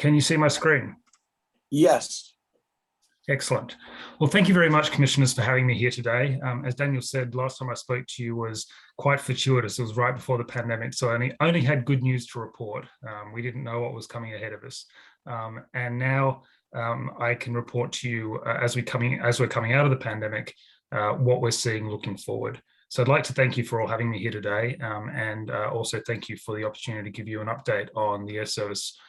Can you see my screen? Yes. Excellent. Well, thank you very much, Commissioners, for having me here today. As Daniel said, last time I spoke to you was quite fortuitous. It was right before the pandemic, so I only had good news to report. We didn't know what was coming ahead of us. And now I can report to you as we're coming out of the pandemic, what we're seeing looking forward. So I'd like to thank you for all having me here today, and also thank you for the opportunity to give you an update on the air service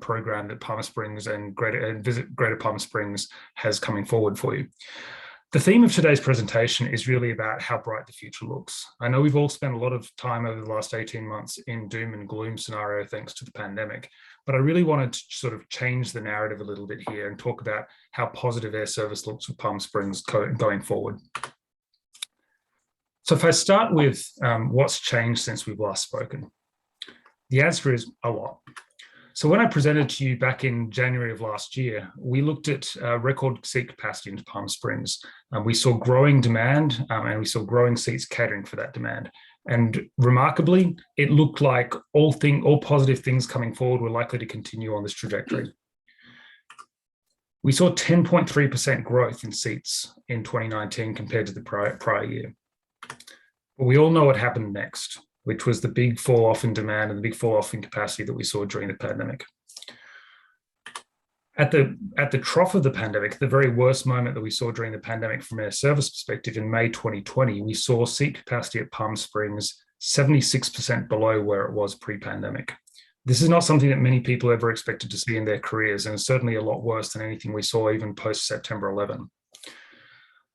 program that Palm Springs and Visit Greater Palm Springs has coming forward for you. The theme of today's presentation is really about how bright the future looks. I know we've all spent a lot of time over the last 18 months in doom and gloom scenario thanks to the pandemic, but I really wanted to sort of change the narrative a little bit here and talk about how positive air service looks for Palm Springs going forward. So if I start with what's changed since we've last spoken, the answer is a lot. So when I presented to you back in January of last year, we looked at record seat capacity into Palm Springs. We saw growing demand and we saw growing seats catering for that demand. And remarkably, it looked like all positive things coming forward were likely to continue on this trajectory. We saw 10.3% growth in seats in 2019 compared to the prior year. But we all know what happened next, which was the big fall off in demand and the big fall off in capacity that we saw during the pandemic. At the trough of the pandemic, the very worst moment that we saw during the pandemic from an air service perspective in May 2020, we saw seat capacity at Palm Springs 76% below where it was pre-pandemic. This is not something that many people ever expected to see in their careers, and certainly a lot worse than anything we saw even post September 11.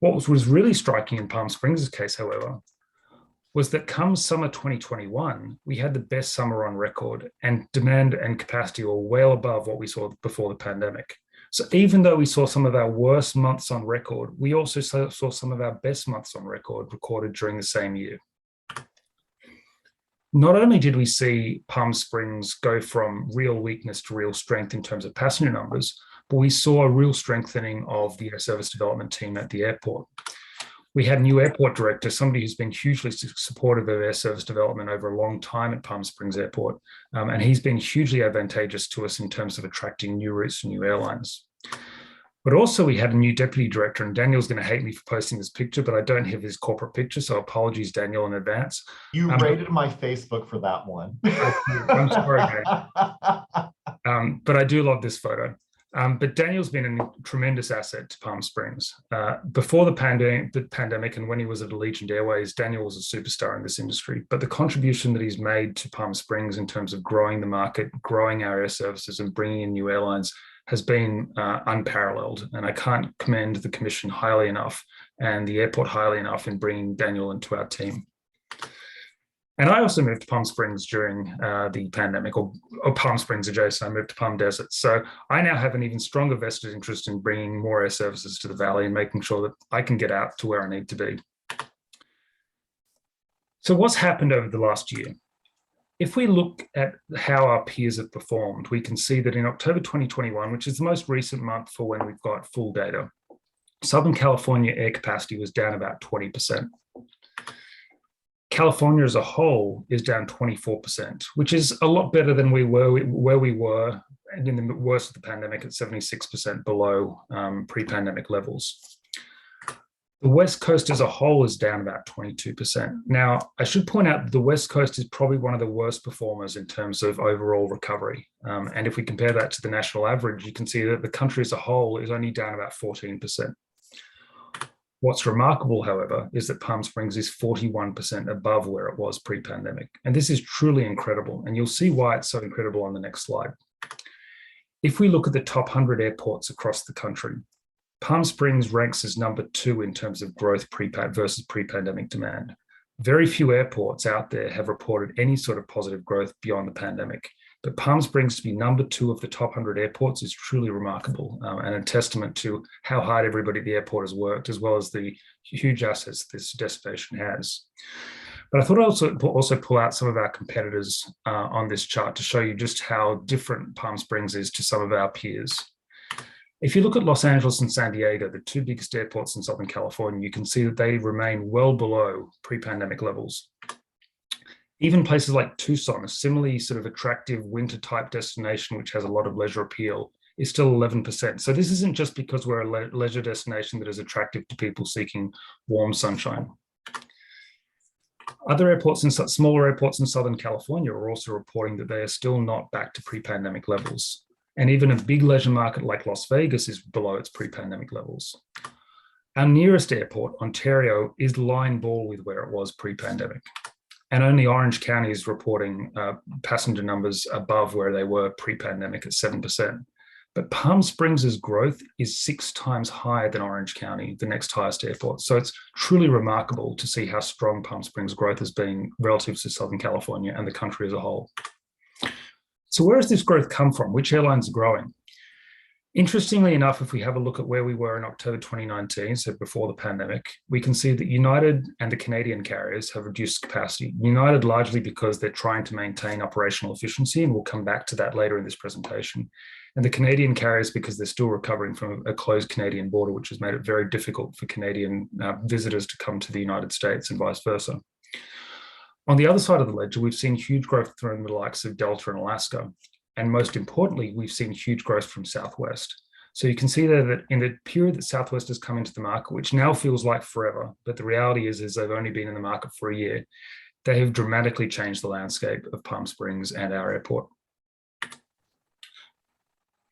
What was really striking in Palm Springs' case, however, was that come summer 2021, we had the best summer on record, and demand and capacity were well above what we saw before the pandemic. So even though we saw some of our worst months on record, we also saw some of our best months on record recorded during the same year. Not only did we see Palm Springs go from real weakness to real strength in terms of passenger numbers, but we saw a real strengthening of the air service development team at the airport. We had a new airport director, somebody who's been hugely supportive of air service development over a long time at Palm Springs Airport. And he's been hugely advantageous to us in terms of attracting new routes and new airlines. But also we had a new deputy director, and Daniel's going to hate me for posting this picture, but I don't have his corporate picture, so apologies, Daniel, in advance. You rated my Facebook for that one. I'm sorry, Daniel. But I do love this photo. But Daniel's been a tremendous asset to Palm Springs. Before the pandemic and when he was at Allegiant Airways, Daniel was a superstar in this industry. But the contribution that he's made to Palm Springs in terms of growing the market, growing our air services and bringing in new airlines has been unparalleled. And I can't commend the Commission highly enough and the airport highly enough in bringing Daniel into our team. And I also moved to Palm Springs during the pandemic, or Palm Springs adjacent. I moved to Palm Desert. So I now have an even stronger vested interest in bringing more air services to the valley and making sure that I can get out to where I need to be. So what's happened over the last year? If we look at how our peers have performed, we can see that in October 2021, which is the most recent month for when we've got full data, Southern California air capacity was down about 20%. California as a whole is down 24%, which is a lot better than where we were and in the worst of the pandemic at 76% below pre-pandemic levels. The West Coast as a whole is down about 22%. Now, I should point out that the West Coast is probably one of the worst performers in terms of overall recovery. And if we compare that to the national average, you can see that the country as a whole is only down about 14%. What's remarkable, however, is that Palm Springs is 41% above where it was pre-pandemic. And this is truly incredible. And you'll see why it's so incredible on the next slide. If we look at the top 100 airports across the country, Palm Springs ranks as number 2 in terms of growth versus pre-pandemic demand. Very few airports out there have reported any sort of positive growth beyond the pandemic. But Palm Springs to be number 2 of the top 100 airports is truly remarkable and a testament to how hard everybody at the airport has worked, as well as the huge assets this destination has. But I thought I'd also pull out some of our competitors on this chart to show you just how different Palm Springs is to some of our peers. If you look at Los Angeles and San Diego, the 2 biggest airports in Southern California, you can see that they remain well below pre-pandemic levels. Even places like Tucson, a similarly sort of attractive winter type destination, which has a lot of leisure appeal, is still 11%. So this isn't just because we're a leisure destination that is attractive to people seeking warm sunshine. Other airports, smaller airports in Southern California, are also reporting that they are still not back to pre-pandemic levels. And even a big leisure market like Las Vegas is below its pre-pandemic levels. Our nearest airport, Ontario, is line ball with where it was pre-pandemic. And only Orange County is reporting passenger numbers above where they were pre-pandemic at 7%. But Palm Springs' growth is 6 times higher than Orange County, the next highest airport. So it's truly remarkable to see how strong Palm Springs' growth has been relative to Southern California and the country as a whole. So where has this growth come from? Which airlines are growing? Interestingly enough, if we have a look at where we were in October 2019, so before the pandemic, we can see that United and the Canadian carriers have reduced capacity. United largely because they're trying to maintain operational efficiency, and we'll come back to that later in this presentation. And the Canadian carriers because they're still recovering from a closed Canadian border, which has made it very difficult for Canadian visitors to come to the United States and vice versa. On the other side of the ledger, we've seen huge growth from the likes of Delta and Alaska. And most importantly, we've seen huge growth from Southwest. So you can see there that in the period that Southwest has come into the market, which now feels like forever, but the reality is they've only been in the market for a year, they have dramatically changed the landscape of Palm Springs and our airport.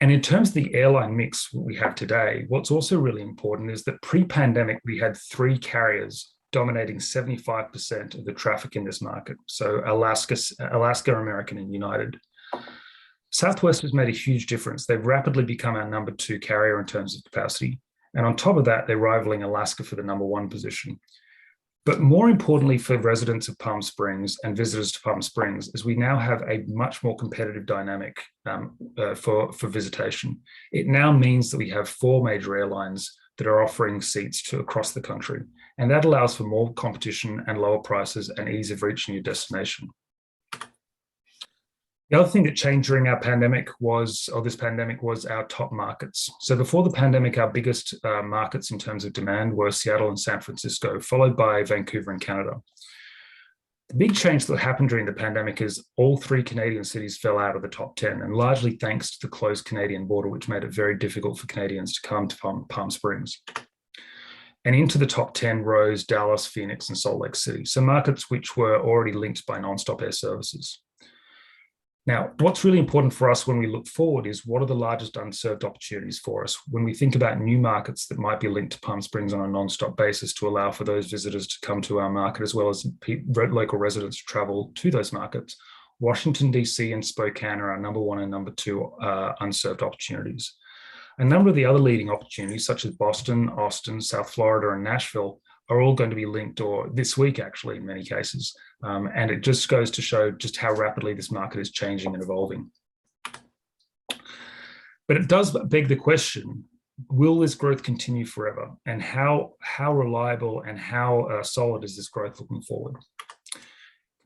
And in terms of the airline mix we have today, what's also really important is that pre-pandemic, we had 3 carriers dominating 75% of the traffic in this market. So Alaska, American, and United. Southwest has made a huge difference. They've rapidly become our number 2 carrier in terms of capacity. And on top of that, they're rivaling Alaska for the number 1 position. But more importantly for residents of Palm Springs and visitors to Palm Springs is we now have a much more competitive dynamic for visitation. It now means that we have 4 major airlines that are offering seats across the country. And that allows for more competition and lower prices and ease of reaching your destination. The other thing that changed during our pandemic was our top markets. So before the pandemic, our biggest markets in terms of demand were Seattle and San Francisco, followed by Vancouver and Canada. The big change that happened during the pandemic is all 3 Canadian cities fell out of the top 10, and largely thanks to the closed Canadian border, which made it very difficult for Canadians to come to Palm Springs. And into the top 10 rose Dallas, Phoenix, and Salt Lake City, so markets which were already linked by nonstop air services. Now, what's really important for us when we look forward is what are the largest unserved opportunities for us when we think about new markets that might be linked to Palm Springs on a non-stop basis to allow for those visitors to come to our market as well as local residents to travel to those markets. Washington, D.C. and Spokane are our number 1 and number 2 unserved opportunities. A number of the other leading opportunities, such as Boston, Austin, South Florida, and Nashville, are all going to be linked, or this week actually in many cases. And it just goes to show just how rapidly this market is changing and evolving. But it does beg the question, will this growth continue forever? And how reliable and how solid is this growth looking forward?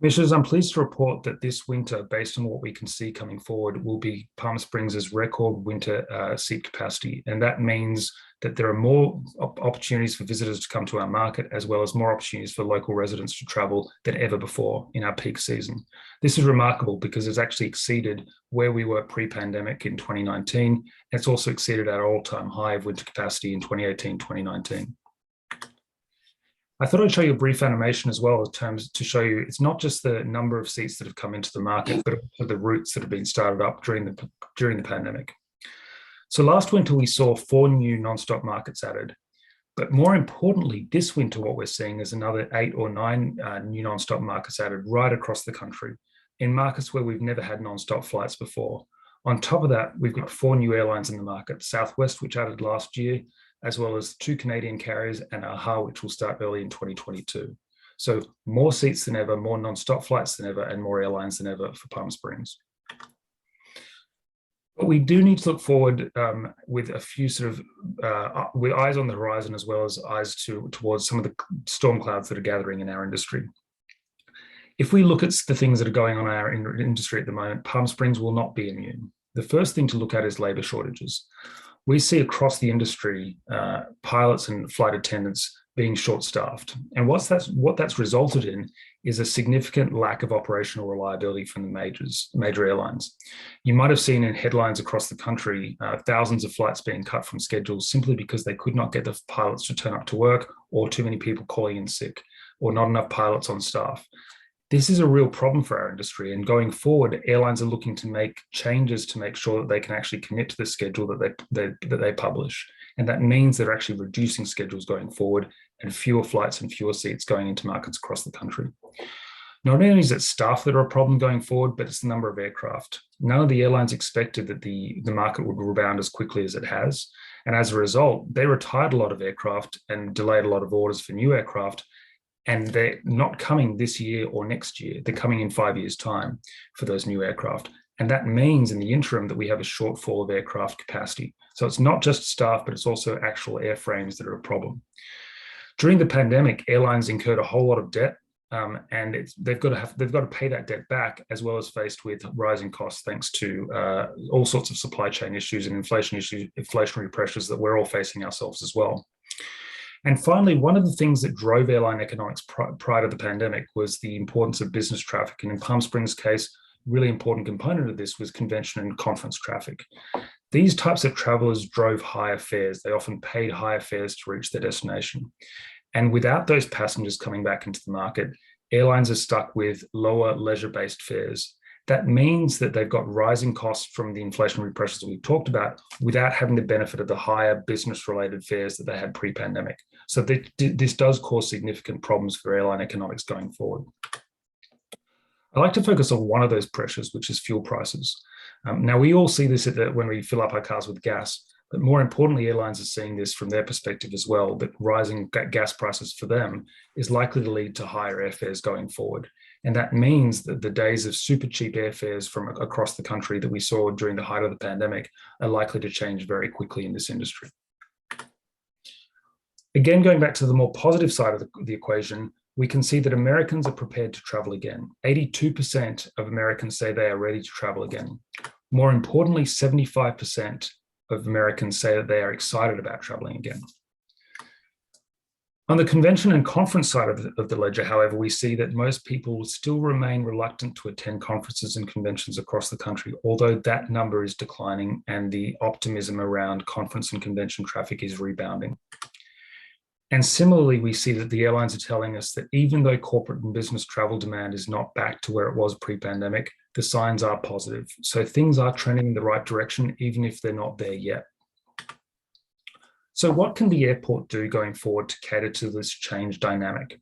Commissioners, I'm pleased to report that this winter, based on what we can see coming forward, will be Palm Springs' record winter seat capacity. And that means that there are more opportunities for visitors to come to our market, as well as more opportunities for local residents to travel than ever before in our peak season. This is remarkable because it's actually exceeded where we were pre-pandemic in 2019. It's also exceeded our all-time high of winter capacity in 2018, 2019. I thought I'd show you a brief animation as well in terms to show you it's not just the number of seats that have come into the market, but also the routes that have been started up during the pandemic. So last winter, we saw 4 new nonstop markets added. But more importantly, this winter, what we're seeing is another 8 or 9 new nonstop markets added right across the country in markets where we've never had nonstop flights before. On top of that, we've got 4 new airlines in the market, Southwest, which added last year, as well as 2 Canadian carriers and AHA, which will start early in 2022. So more seats than ever, more nonstop flights than ever, and more airlines than ever for Palm Springs. But we do need to look forward with a few with eyes on the horizon, as well as eyes towards some of the storm clouds that are gathering in our industry. If we look at the things that are going on in our industry at the moment, Palm Springs will not be immune. The first thing to look at is labor shortages. We see across the industry, pilots and flight attendants being short-staffed. And what that's resulted in is a significant lack of operational reliability from the major airlines. You might have seen in headlines across the country, thousands of flights being cut from schedules simply because they could not get the pilots to turn up to work, or too many people calling in sick, or not enough pilots on staff. This is a real problem for our industry, and going forward, airlines are looking to make changes to make sure that they can actually commit to the schedule that they publish. And that means they're actually reducing schedules going forward and fewer flights and fewer seats going into markets across the country. Not only is it staff that are a problem going forward, but it's the number of aircraft. None of the airlines expected that the market would rebound as quickly as it has. And as a result, they retired a lot of aircraft and delayed a lot of orders for new aircraft. And they're not coming this year or next year. They're coming in 5 years' time for those new aircraft. And that means in the interim that we have a shortfall of aircraft capacity. So it's not just staff, but it's also actual airframes that are a problem. During the pandemic, airlines incurred a whole lot of debt, and they've got to pay that debt back, as well as faced with rising costs thanks to all sorts of supply chain issues and inflationary pressures that we're all facing ourselves as well. And finally, one of the things that drove airline economics prior to the pandemic was the importance of business traffic. And in Palm Springs' case, a really important component of this was convention and conference traffic. These types of travelers drove higher fares. They often paid higher fares to reach their destination. And without those passengers coming back into the market, airlines are stuck with lower leisure-based fares. That means that they've got rising costs from the inflationary pressures that we've talked about without having the benefit of the higher business-related fares that they had pre-pandemic. So this does cause significant problems for airline economics going forward. I like to focus on one of those pressures, which is fuel prices. Now, we all see this when we fill up our cars with gas, but more importantly, airlines are seeing this from their perspective as well, that rising gas prices for them is likely to lead to higher airfares going forward. And that means that the days of super cheap airfares from across the country that we saw during the height of the pandemic are likely to change very quickly in this industry. Again, going back to the more positive side of the equation, we can see that Americans are prepared to travel again. 82% of Americans say they are ready to travel again. More importantly, 75% of Americans say that they are excited about traveling again. On the convention and conference side of the ledger, however, we see that most people still remain reluctant to attend conferences and conventions across the country, although that number is declining and the optimism around conference and convention traffic is rebounding. And similarly, we see that the airlines are telling us that even though corporate and business travel demand is not back to where it was pre-pandemic, the signs are positive. So things are trending in the right direction, even if they're not there yet. So what can the airport do going forward to cater to this change dynamic?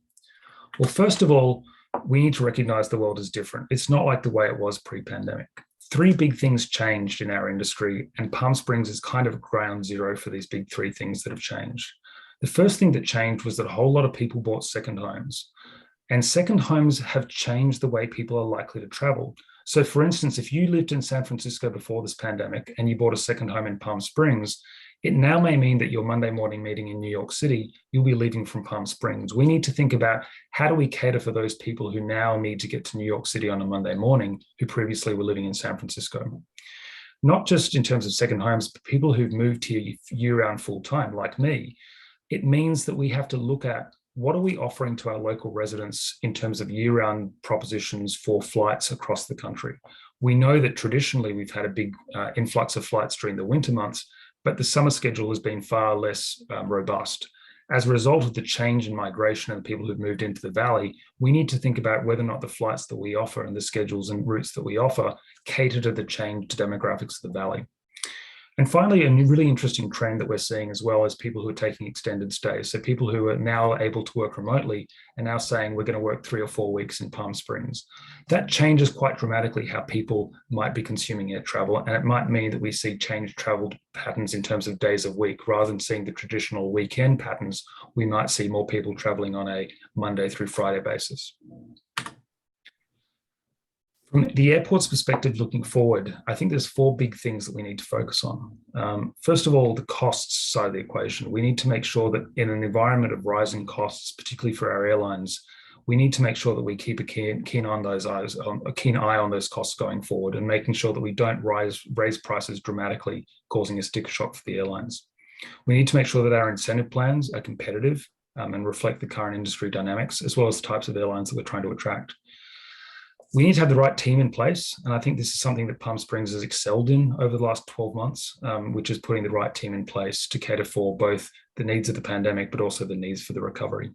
Well, first of all, we need to recognize the world is different. It's not like the way it was pre-pandemic. 3 big things changed in our industry, and Palm Springs is kind of ground zero for these big 3 things that have changed. The first thing that changed was that a whole lot of people bought second homes, and second homes have changed the way people are likely to travel. So for instance, if you lived in San Francisco before this pandemic and you bought a second home in Palm Springs, it now may mean that your Monday morning meeting in New York City, you'll be leaving from Palm Springs. We need to think about how do we cater for those people who now need to get to New York City on a Monday morning who previously were living in San Francisco. Not just in terms of second homes, but people who've moved here year-round full-time, like me. It means that we have to look at what are we offering to our local residents in terms of year-round propositions for flights across the country. We know that traditionally we've had a big influx of flights during the winter months, but the summer schedule has been far less robust. As a result of the change in migration and the people who've moved into the valley, we need to think about whether or not the flights that we offer and the schedules and routes that we offer cater to the changed demographics of the valley. And finally, a really interesting trend that we're seeing as well is people who are taking extended stays. So people who are now able to work remotely are now saying we're going to work 3 or 4 weeks in Palm Springs. That changes quite dramatically how people might be consuming air travel, and it might mean that we see changed travel patterns in terms of days of week. Rather than seeing the traditional weekend patterns, we might see more people traveling on a Monday through Friday basis. From the airport's perspective looking forward, I think there's 4 big things that we need to focus on. First of all, the costs side of the equation. We need to make sure that in an environment of rising costs, particularly for our airlines, we need to make sure that we keep a keen eye on those costs going forward, and making sure that we don't raise prices dramatically, causing a sticker shock for the airlines. We need to make sure that our incentive plans are competitive and reflect the current industry dynamics, as well as the types of airlines that we're trying to attract. We need to have the right team in place. And I think this is something that Palm Springs has excelled in over the last 12 months, which is putting the right team in place to cater for both the needs of the pandemic, but also the needs for the recovery.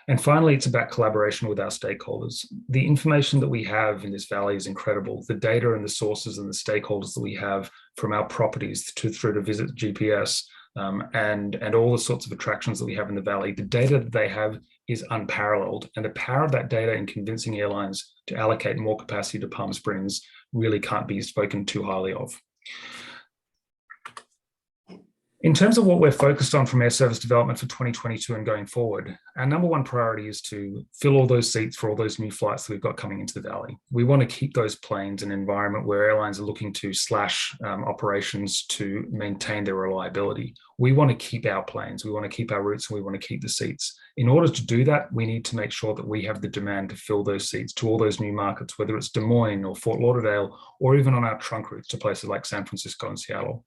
And finally, it's about collaboration with our stakeholders. The information that we have in this valley is incredible. The data and the sources and the stakeholders that we have from our properties through to Visit GPS and all the sorts of attractions that we have in the valley, the data that they have is unparalleled. And the power of that data in convincing airlines to allocate more capacity to Palm Springs really can't be spoken too highly of. In terms of what we're focused on from air service development for 2022 and going forward, our number one priority is to fill all those seats for all those new flights that we've got coming into the valley. We want to keep those planes in an environment where airlines are looking to slash operations to maintain their reliability. We want to keep our planes, we want to keep our routes, and we want to keep the seats. In order to do that, we need to make sure that we have the demand to fill those seats to all those new markets, whether it's Des Moines or Fort Lauderdale, or even on our trunk routes to places like San Francisco and Seattle.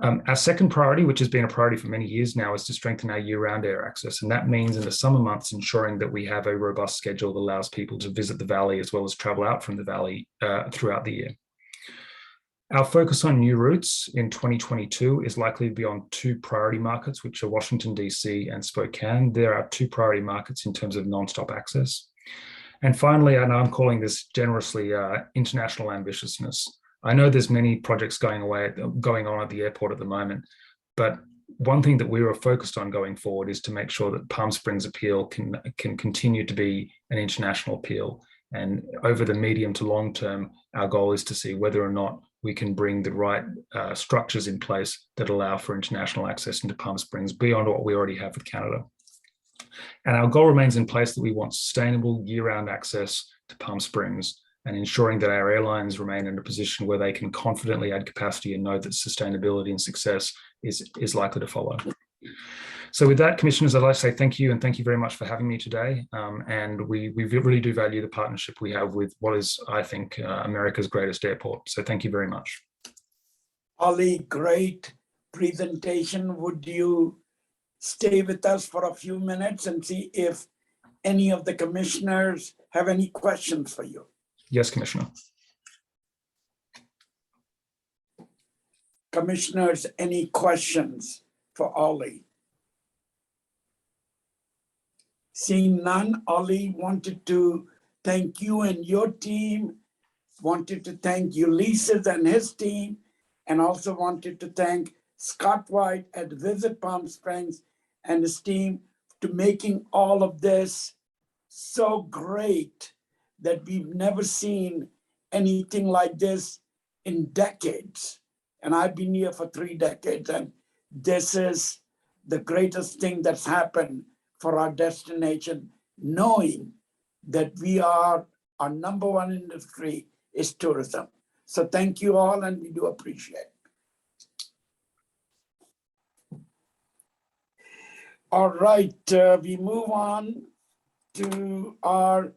Our second priority, which has been a priority for many years now, is to strengthen our year-round air access. And that means in the summer months, ensuring that we have a robust schedule that allows people to visit the valley as well as travel out from the valley throughout the year. Our focus on new routes in 2022 is likely to be on two priority markets, which are Washington, D.C. and Spokane. There are two priority markets in terms of nonstop access. And finally, and I'm calling this generously international ambitiousness. I know there's many projects going on at the airport at the moment, but one thing that we were focused on going forward is to make sure that Palm Springs appeal can continue to be an international appeal. And over the medium to long term, our goal is to see whether or not we can bring the right structures in place that allow for international access into Palm Springs beyond what we already have with Canada. And our goal remains in place that we want sustainable year-round access to Palm Springs, and ensuring that our airlines remain in a position where they can confidently add capacity and know that sustainability and success is likely to follow. So with that, Commissioners, I'd like to say thank you, and thank you very much for having me today. And we really do value the partnership we have with what is, I think, America's greatest airport. So thank you very much. Ollie, great presentation. Would you stay with us for a few minutes and see if any of the commissioners have any questions for you? Yes, Commissioner. Commissioners, any questions for Ollie? Seeing none, Ollie wanted to thank you and your team, wanted to thank Ulysses and his team, and also wanted to thank Scott White at Visit Palm Springs and his team to making all of this so great that we've never seen anything like this in decades. And I've been here for 3 decades, and this is the greatest thing that's happened for our destination, knowing that our number one industry is tourism. So thank you all, and we do appreciate it. All right, we move on to our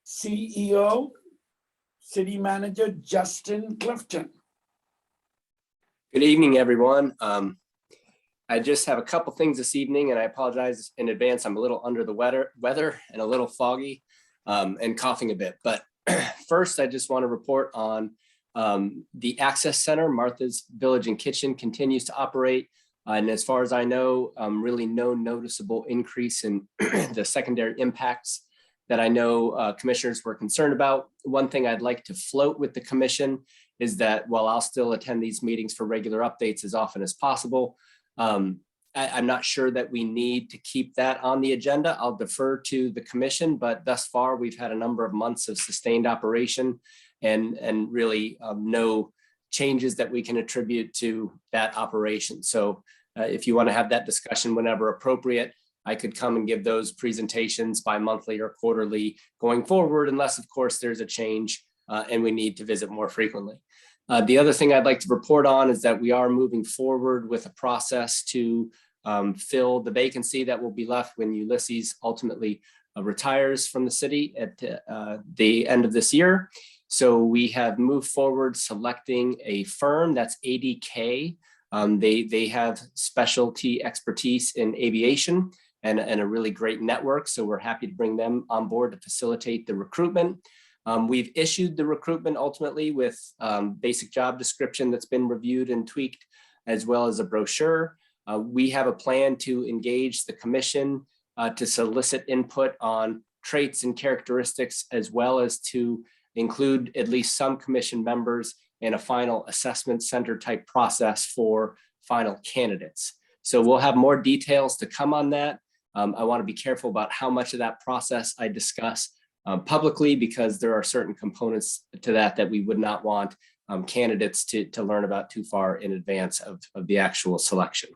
CEO, City Manager Justin Clifton. Good evening, everyone. I just have a couple things this evening, and I apologize in advance. I'm a little under the weather and a little foggy and coughing a bit. But first, I just want to report on the Access Center. Martha's Village and Kitchen continues to operate. And as far as I know, really no noticeable increase in the secondary impacts that I know commissioners were concerned about. One thing I'd like to float with the commission is that while I'll still attend these meetings for regular updates as often as possible, I'm not sure that we need to keep that on the agenda. I'll defer to the commission, but thus far we've had a number of months of sustained operation and really no changes that we can attribute to that operation. So if you want to have that discussion whenever appropriate, I could come and give those presentations bi-monthly or quarterly going forward, unless of course there's a change and we need to visit more frequently. The other thing I'd like to report on is that we are moving forward with a process to fill the vacancy that will be left when Ulysses ultimately retires from the city at the end of this year. So we have moved forward selecting a firm, that's ADK, They have specialty expertise in aviation and a really great network. So we're happy to bring them on board to facilitate the recruitment. We've issued the recruitment ultimately with basic job description that's been reviewed and tweaked, as well as a brochure. We have a plan to engage the commission to solicit input on traits and characteristics, as well as to include at least some commission members in a final assessment center type process for final candidates. So we'll have more details to come on that. I want to be careful about how much of that process I discuss publicly, because there are certain components to that we would not want candidates to learn about too far in advance of the actual selection.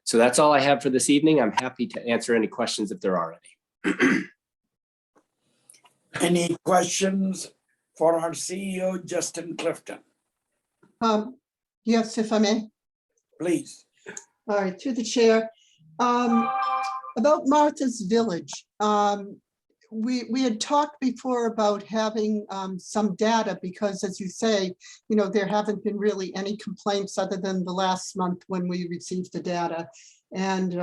So that's all I have for this evening. I'm happy to answer any questions if there are any. Any questions for our CEO, Justin Clifton? Yes, if I may. Please. All right, through the chair. About Martha's Village. We had talked before about having some data, because as you say, there haven't been really any complaints other than the last month when we received the data. And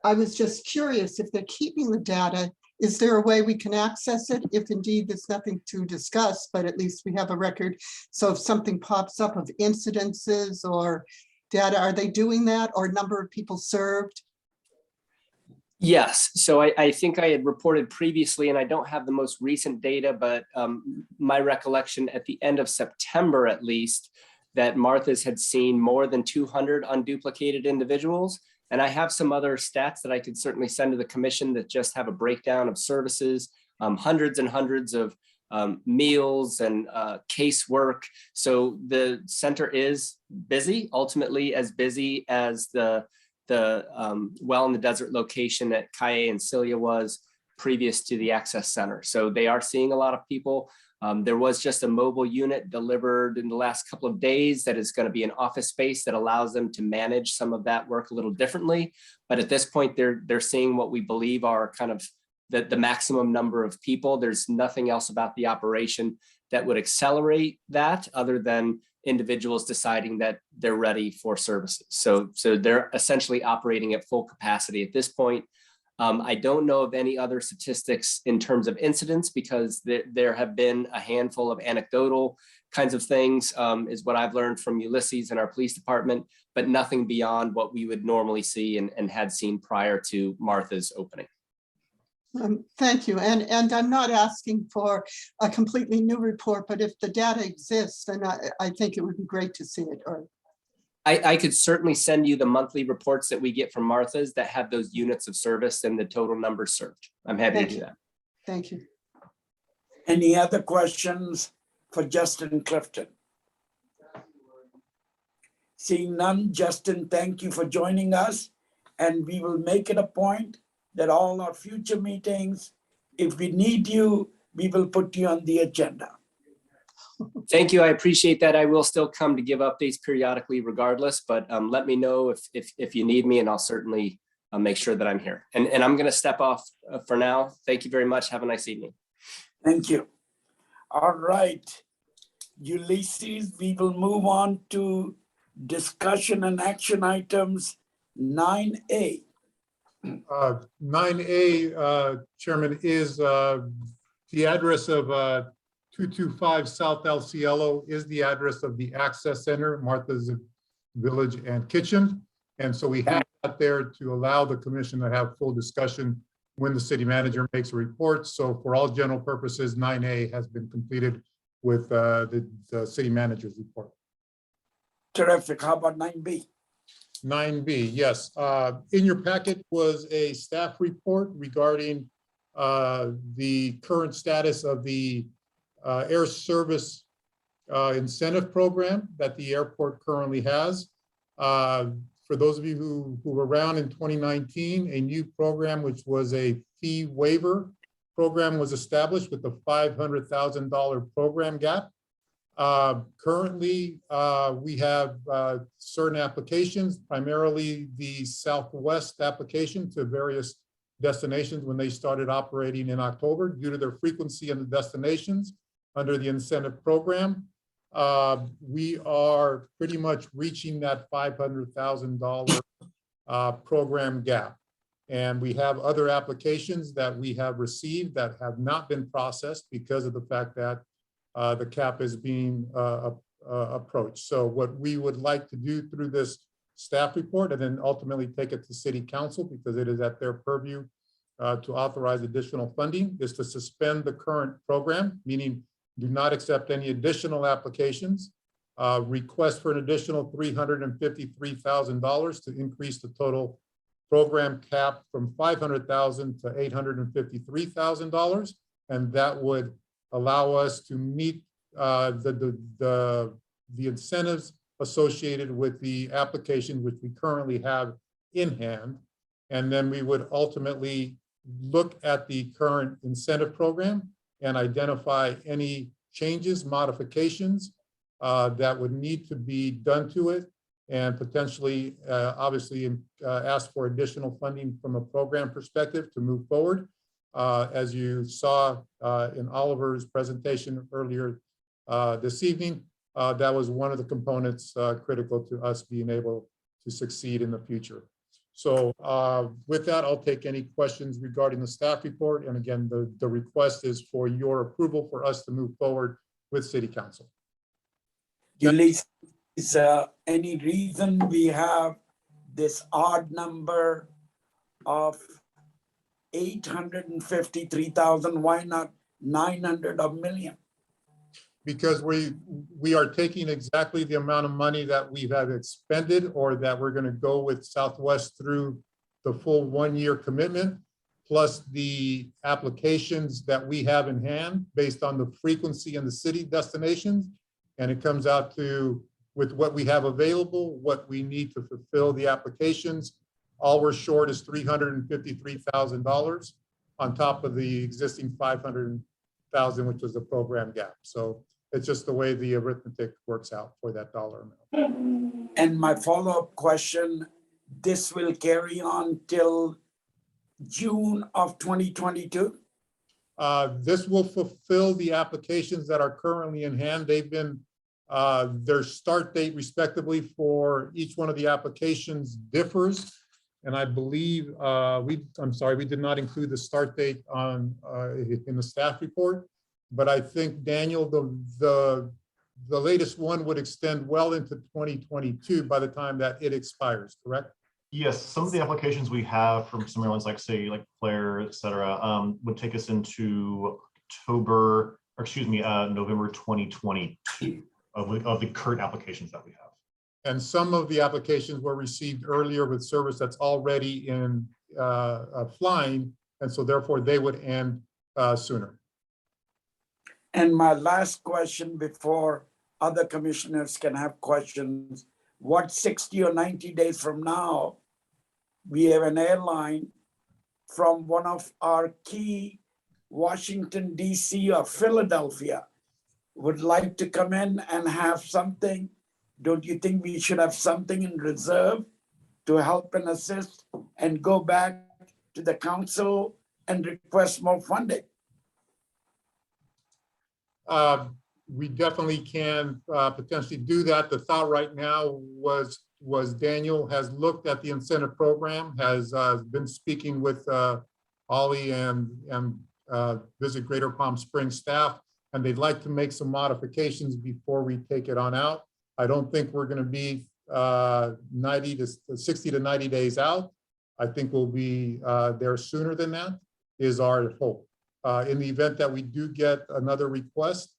I was just curious, if they're keeping the data, is there a way we can access it? If indeed there's nothing to discuss, but at least we have a record. So if something pops up of incidences or data, are they doing that, or number of people served? Yes, so I think I had reported previously, and I don't have the most recent data, but my recollection at the end of September, at least, that Martha's had seen more than 200 unduplicated individuals. And I have some other stats that I could certainly send to the commission that just have a breakdown of services, hundreds and hundreds of meals and casework. So the center is busy, ultimately as busy as the well in the desert location at Kaye and Cilia was previous to the access center. So they are seeing a lot of people. There was just a mobile unit delivered in the last couple of days that is going to be an office space that allows them to manage some of that work a little differently. But at this point, they're seeing what we believe are kind of the maximum number of people. There's nothing else about the operation that would accelerate that other than individuals deciding that they're ready for services. So they're essentially operating at full capacity at this point. I don't know of any other statistics in terms of incidents, because there have been a handful of anecdotal kinds of things, is what I've learned from Ulysses and our police department, but nothing beyond what we would normally see and had seen prior to Martha's opening. Thank you. And I'm not asking for a completely new report, but if the data exists, then I think it would be great to see it. Or I could certainly send you the monthly reports that we get from Martha's that have those units of service and the total numbers served. I'm happy to do that. Thank you. Any other questions for Justin Clifton? Seeing none, Justin, thank you for joining us. And we will make it a point that all our future meetings, if we need you, we will put you on the agenda. Thank you. I appreciate that. I will still come to give updates periodically regardless, but let me know if you need me, and I'll certainly make sure that I'm here. And I'm going to step off for now. Thank you very much. Have a nice evening. Thank you. All right, Ulysses, we will move on to discussion and action items 9A. 9A, Chairman, is the address of 225 South El Cielo is the address of the Access Center, Martha's Village and Kitchen. And so we have that there to allow the commission to have full discussion when the city manager makes a report. So for all general purposes, 9A has been completed with the city manager's report. Terrific. How about 9B? 9B, yes. In your packet was a staff report regarding the current status of the air service incentive program that the airport currently has. For those of you who were around in 2019, a new program, which was a fee waiver program, was established with a $500,000 program gap. Currently, we have certain applications, primarily the Southwest application to various destinations when they started operating in October due to their frequency and the destinations under the incentive program. we are pretty much reaching that $500,000 program gap. And we have other applications that we have received that have not been processed because of the fact that the cap is being approached. So what we would like to do through this staff report and then ultimately take it to City Council, because it is at their purview to authorize additional funding, is to suspend the current program, meaning do not accept any additional applications, request for an additional $353,000 to increase the total program cap from $500,000 to $853,000, and that would allow us to meet the incentives associated with the application which we currently have in hand. And then we would ultimately look at the current incentive program and identify any changes, modifications that would need to be done to it, and potentially, obviously, ask for additional funding from a program perspective to move forward. As you saw in Oliver's presentation earlier this evening, that was one of the components critical to us being able to succeed in the future. So with that, I'll take any questions regarding the staff report. And again, the request is for your approval for us to move forward with City Council. Ulysses, is any reason we have this odd number of 853,000? Why not 900 or million? Because we are taking exactly the amount of money that we have expended or that we're going to go with Southwest through the full 1-year commitment, plus the applications that we have in hand based on the frequency and the city destinations. And it comes out to, with what we have available, what we need to fulfill the applications. All we're short is $353,000 on top of the existing $500,000, which was the program gap. So it's just the way the arithmetic works out for that dollar amount. And my follow-up question, this will carry on till June of 2022? This will fulfill the applications that are currently in hand. They've been, their start date respectively for each one of the applications differs. And I believe, I'm sorry, we did not include the start date on in the staff report. But I think, Daniel, the latest one would extend well into 2022 by the time that it expires, correct? Yes, some of the applications we have from some airlines, like say, like Flair, et cetera, would take us into November 2022 of the current applications that we have. And some of the applications were received earlier with service that's already in flying, and so therefore they would end sooner. And my last question before other commissioners can have questions, what 60 or 90 days from now, we have an airline from one of our key Washington, DC or Philadelphia would like to come in and have something. Don't you think we should have something in reserve to help and assist and go back to the council and request more funding? We definitely can potentially do that. The thought right now was Daniel has looked at the incentive program, has been speaking with Ollie and Visit Greater Palm Springs staff, and they'd like to make some modifications before we take it on out. I don't think we're going to be 60 to 90 days out. I think we'll be there sooner than that, is our hope. In the event that we do get another request,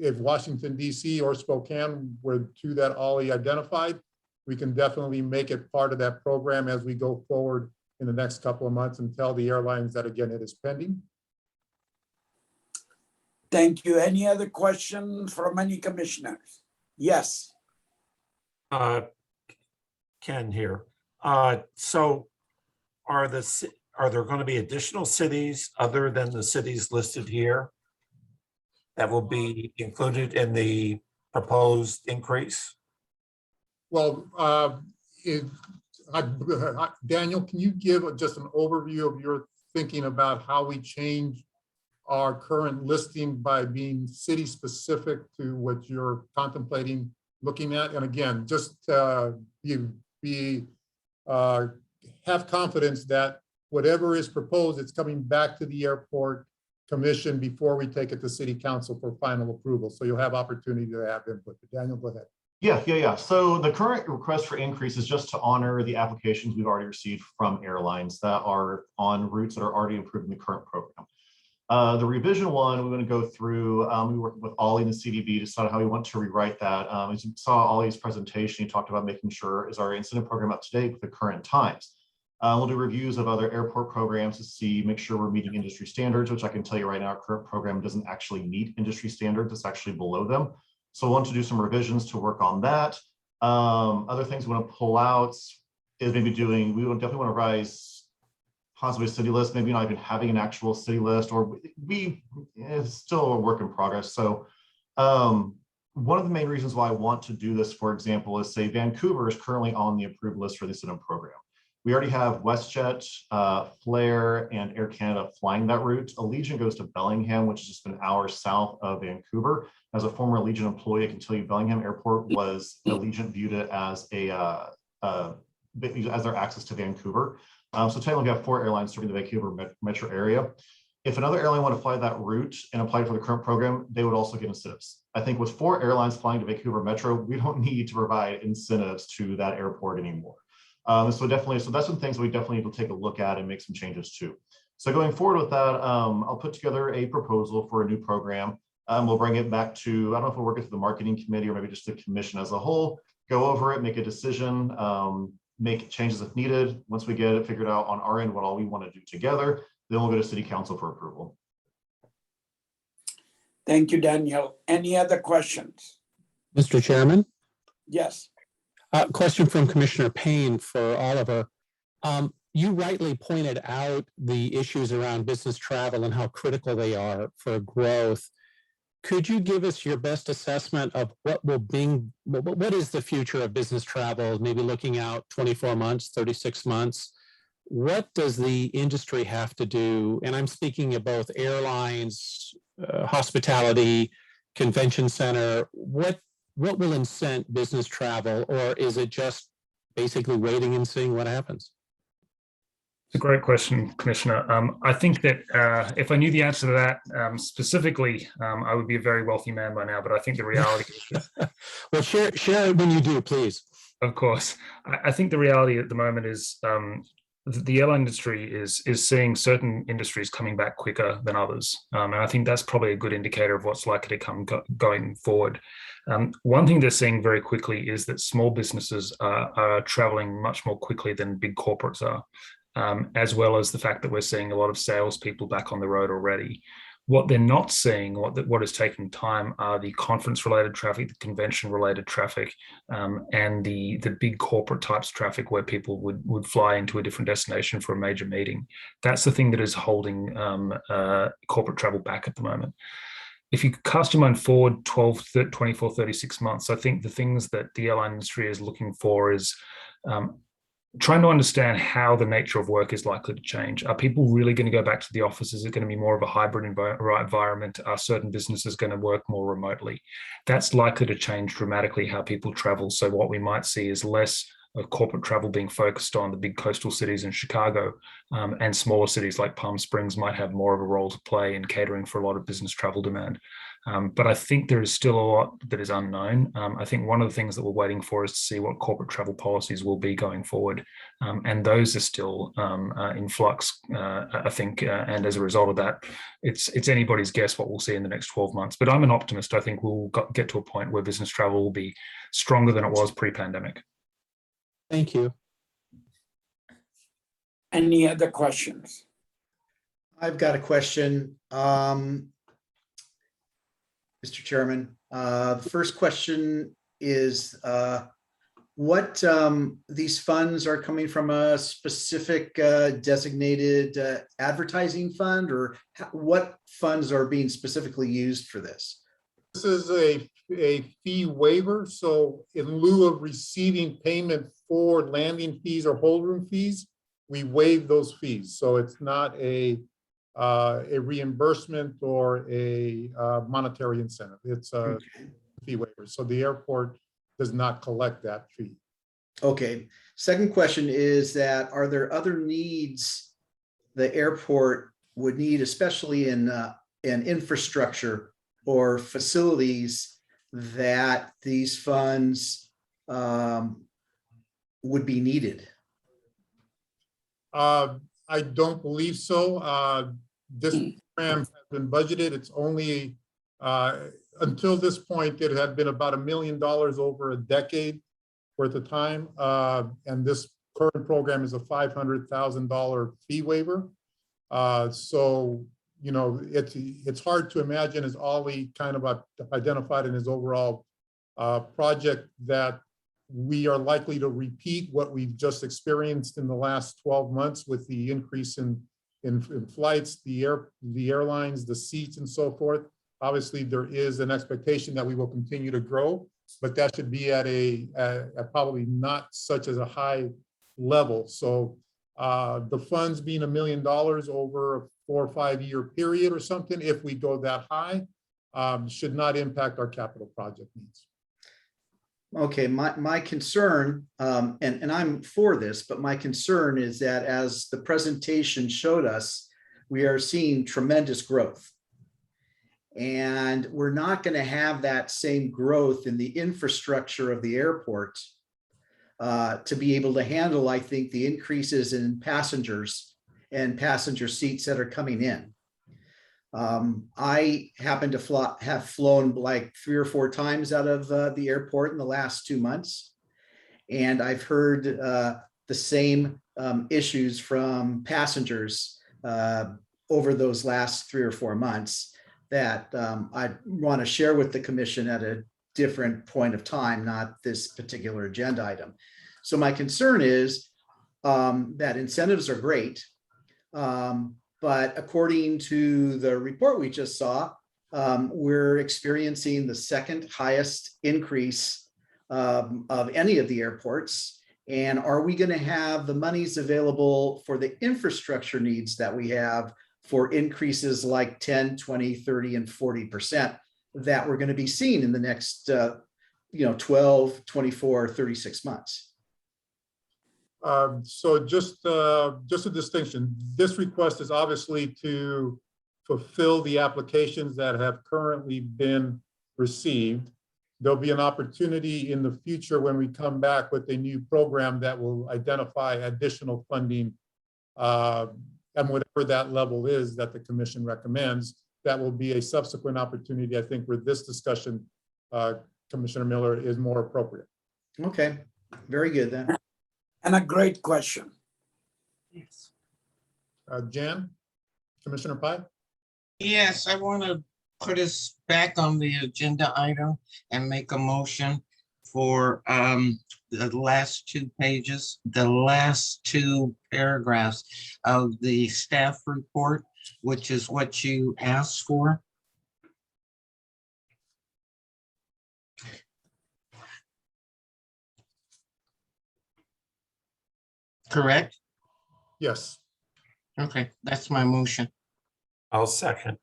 if Washington, DC or Spokane were two that Ollie identified, we can definitely make it part of that program as we go forward in the next couple of months and tell the airlines that, again, it is pending. Thank you. Any other questions from any commissioners? Yes. Ken here. So are there going to be additional cities other than the cities listed here that will be included in the proposed increase? Well, Daniel, can you give just an overview of your thinking about how we change our current listing by being city specific to what you're contemplating looking at. And again, just have confidence that whatever is proposed, it's coming back to the airport commission before we take it to city council for final approval. So you'll have opportunity to have input. But Daniel, go ahead. Yeah. So the current request for increase is just to honor the applications we've already received from airlines that are on routes that are already approved in the current program. The revision one, we want to go through, we worked with Ollie and the CDB to decide how we want to rewrite that. As you saw Ollie's presentation, he talked about making sure is our incentive program up to date with the current times. We'll do reviews of other airport programs to make sure we're meeting industry standards, which I can tell you right now, our current program doesn't actually meet industry standards. It's actually below them. So I want to do some revisions to work on that. Other things we want to pull out is maybe we would definitely want to rise possibly a city list, maybe not even having an actual city list, or it's still a work in progress. So one of the main reasons why I want to do this, for example, is say Vancouver is currently on the approved list for the incentive program. We already have WestJet, Flair, and Air Canada flying that route. Allegiant goes to Bellingham, which is just an hour south of Vancouver. As a former Allegiant employee, I can tell you Bellingham Airport was Allegiant viewed it as as their access to Vancouver. So technically we have 4 airlines serving the Vancouver metro area. If another airline wanted to fly that route and apply for the current program, they would also get incentives. I think with 4 airlines flying to Vancouver metro, we don't need to provide incentives to that airport anymore. So that's some things we definitely need to take a look at and make some changes to. So going forward with that, I'll put together a proposal for a new program. We'll bring it back to, I don't know if we'll work with the marketing committee or maybe just the commission as a whole, go over it, make a decision, make changes if needed. Once we get it figured out on our end, what all we want to do together, then we'll go to city council for approval. Thank you, Daniel. Any other questions? Mr. Chairman? Yes. Question from Commissioner Payne for Oliver. You rightly pointed out the issues around business travel and how critical they are for growth. Could you give us your best assessment of what is the future of business travel, maybe looking out 24 months, 36 months? What does the industry have to do? And I'm speaking of both airlines, hospitality, convention center. What will incent business travel, or is it just basically waiting and seeing what happens? It's a great question, Commissioner. I think that if I knew the answer to that specifically, I would be a very wealthy man by now, but I think the reality is... Well, share it when you do, please. Of course. I think the reality at the moment is the airline industry is seeing certain industries coming back quicker than others. And I think that's probably a good indicator of what's likely to come going forward. One thing they're seeing very quickly is that small businesses are traveling much more quickly than big corporates are. As well as the fact that we're seeing a lot of salespeople back on the road already. What they're not seeing, what is taking time, are the conference-related traffic, the convention-related traffic, and the big corporate types traffic where people would fly into a different destination for a major meeting. That's the thing that is holding corporate travel back at the moment. If you cast your mind forward 12, 24, 36 months, I think the things that the airline industry is looking for is trying to understand how the nature of work is likely to change. Are people really going to go back to the office? Is it going to be more of a hybrid environment? Are certain businesses going to work more remotely? That's likely to change dramatically how people travel. So what we might see is less of corporate travel being focused on the big coastal cities in Chicago, and smaller cities like Palm Springs might have more of a role to play in catering for a lot of business travel demand. But I think there is still a lot that is unknown. I think one of the things that we're waiting for is to see what corporate travel policies will be going forward. And those are still in flux, I think. And as a result of that, it's anybody's guess what we'll see in the next 12 months. But I'm an optimist. I think we'll get to a point where business travel will be stronger than it was pre-pandemic. Thank you. Any other questions? I've got a question, Mr. Chairman. The first question is what these funds are coming from a specific designated advertising fund, or what funds are being specifically used for this? This is a fee waiver. So in lieu of receiving payment for landing fees or hold room fees, we waive those fees. So it's not a a reimbursement or a monetary incentive. It's a fee waiver. So the airport does not collect that fee. Okay. Second question is that, are there other needs the airport would need, especially in infrastructure or facilities, that these funds would be needed? I don't believe so. This program has been budgeted. It's only, until this point, it had been about $1 million over a decade worth of time. And this current program is a $500,000 fee waiver. So, you know, it's hard to imagine, as Ollie kind of identified in his overall project, that we are likely to repeat what we've just experienced in the last 12 months with the increase in flights, the airlines, the seats, and so forth. Obviously, there is an expectation that we will continue to grow, but that should be at a probably not such as a high level. So the funds being $1 million over a 4 or 5 year period or something, if we go that high, should not impact our capital project needs. Okay, my concern, and I'm for this, but my concern is that as the presentation showed us, we are seeing tremendous growth. And we're not going to have that same growth in the infrastructure of the airport to be able to handle, I think, the increases in passengers and passenger seats that are coming in. I happen to have flown like 3 or 4 times out of the airport in the last 2 months. And I've heard the same issues from passengers over those last 3 or 4 months that I want to share with the commission at a different point of time, not this particular agenda item. So my concern is that incentives are great. But according to the report we just saw, we're experiencing the second highest increase of any of the airports. And are we going to have the monies available for the infrastructure needs that we have for increases like 10, 20, 30, and 40% that we're going to be seeing in the next 12, 24, 36 months? So just a distinction. This request is obviously to fulfill the applications that have currently been received. There'll be an opportunity in the future when we come back with a new program that will identify additional funding, and whatever that level is that the commission recommends, that will be a subsequent opportunity, I think, where this discussion, Commissioner Miller, is more appropriate. Okay, very good then. And a great question. Yes. Jan, Commissioner Pai? Yes, I want to put us back on the agenda item and make a motion for the last 2 pages, the last 2 paragraphs of the staff report, which is what you asked for. Correct? Yes. Okay, that's my motion. I'll second.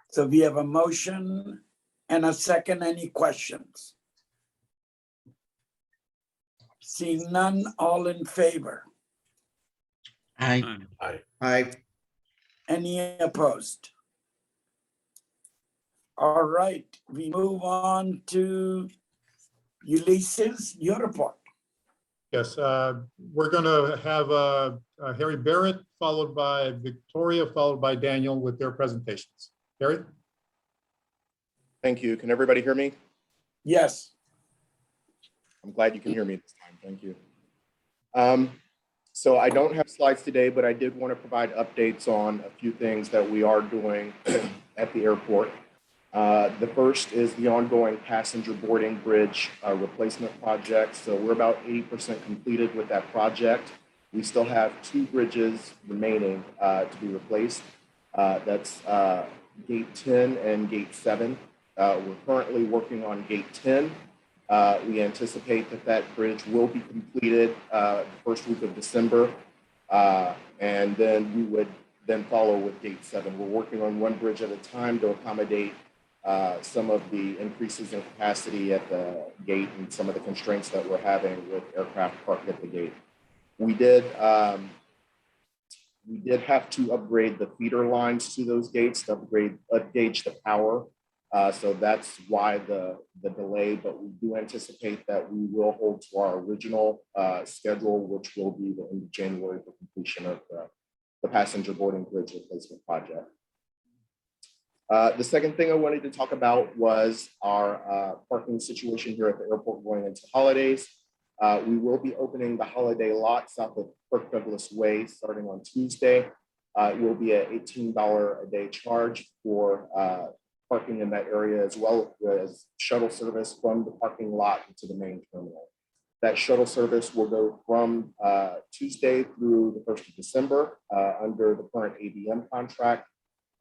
So we have a motion and a second. Any questions? Seeing none, all in favor? Aye. Aye. Any opposed? All right, we move on to Ulysses, your report. Yes, we're going to have Harry Barrett, followed by Victoria, followed by Daniel with their presentations. Harry? Thank you. Can everybody hear me? Yes. I'm glad you can hear me this time. Thank you. So I don't have slides today, but I did want to provide updates on a few things that we are doing at the airport. The first is the ongoing passenger boarding bridge replacement project. So we're about 80% completed with that project. We still have 2 bridges remaining to be replaced. That's Gate 10 and Gate 7. We're currently working on Gate 10. We anticipate that bridge will be completed the first week of December. And then we would then follow with gate 7. We're working on one bridge at a time to accommodate some of the increases in capacity at the gate and some of the constraints that we're having with aircraft parked at the gate. We did have to upgrade the feeder lines to those gates to upgauge the power. So that's why the delay, but we do anticipate that we will hold to our original schedule, which will be the end of January for completion of the passenger boarding bridge replacement project. The second thing I wanted to talk about was our parking situation here at the airport going into holidays. We will be opening the holiday lot south of Kirk Douglas Way starting on Tuesday. It will be an $18 a day charge for parking in that area, as well as shuttle service from the parking lot to the main terminal. That shuttle service will go from Tuesday through the 1st of December under the current ABM contract.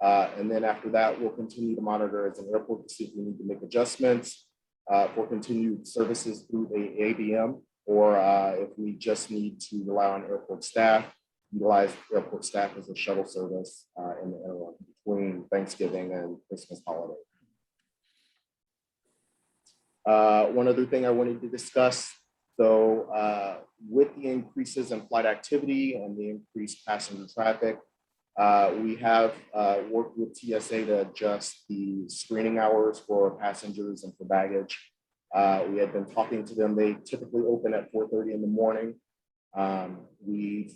And then after that, we'll continue to monitor as an airport to see if we need to make adjustments for continued services through the ABM, or if we just need to rely on airport staff, utilize airport staff as a shuttle service in the interim between Thanksgiving and Christmas holiday. One other thing I wanted to discuss, so with the increases in flight activity and the increased passenger traffic, we have worked with TSA to adjust the screening hours for passengers and for baggage. We had been talking to them. They typically open at 4:30 in the morning. We've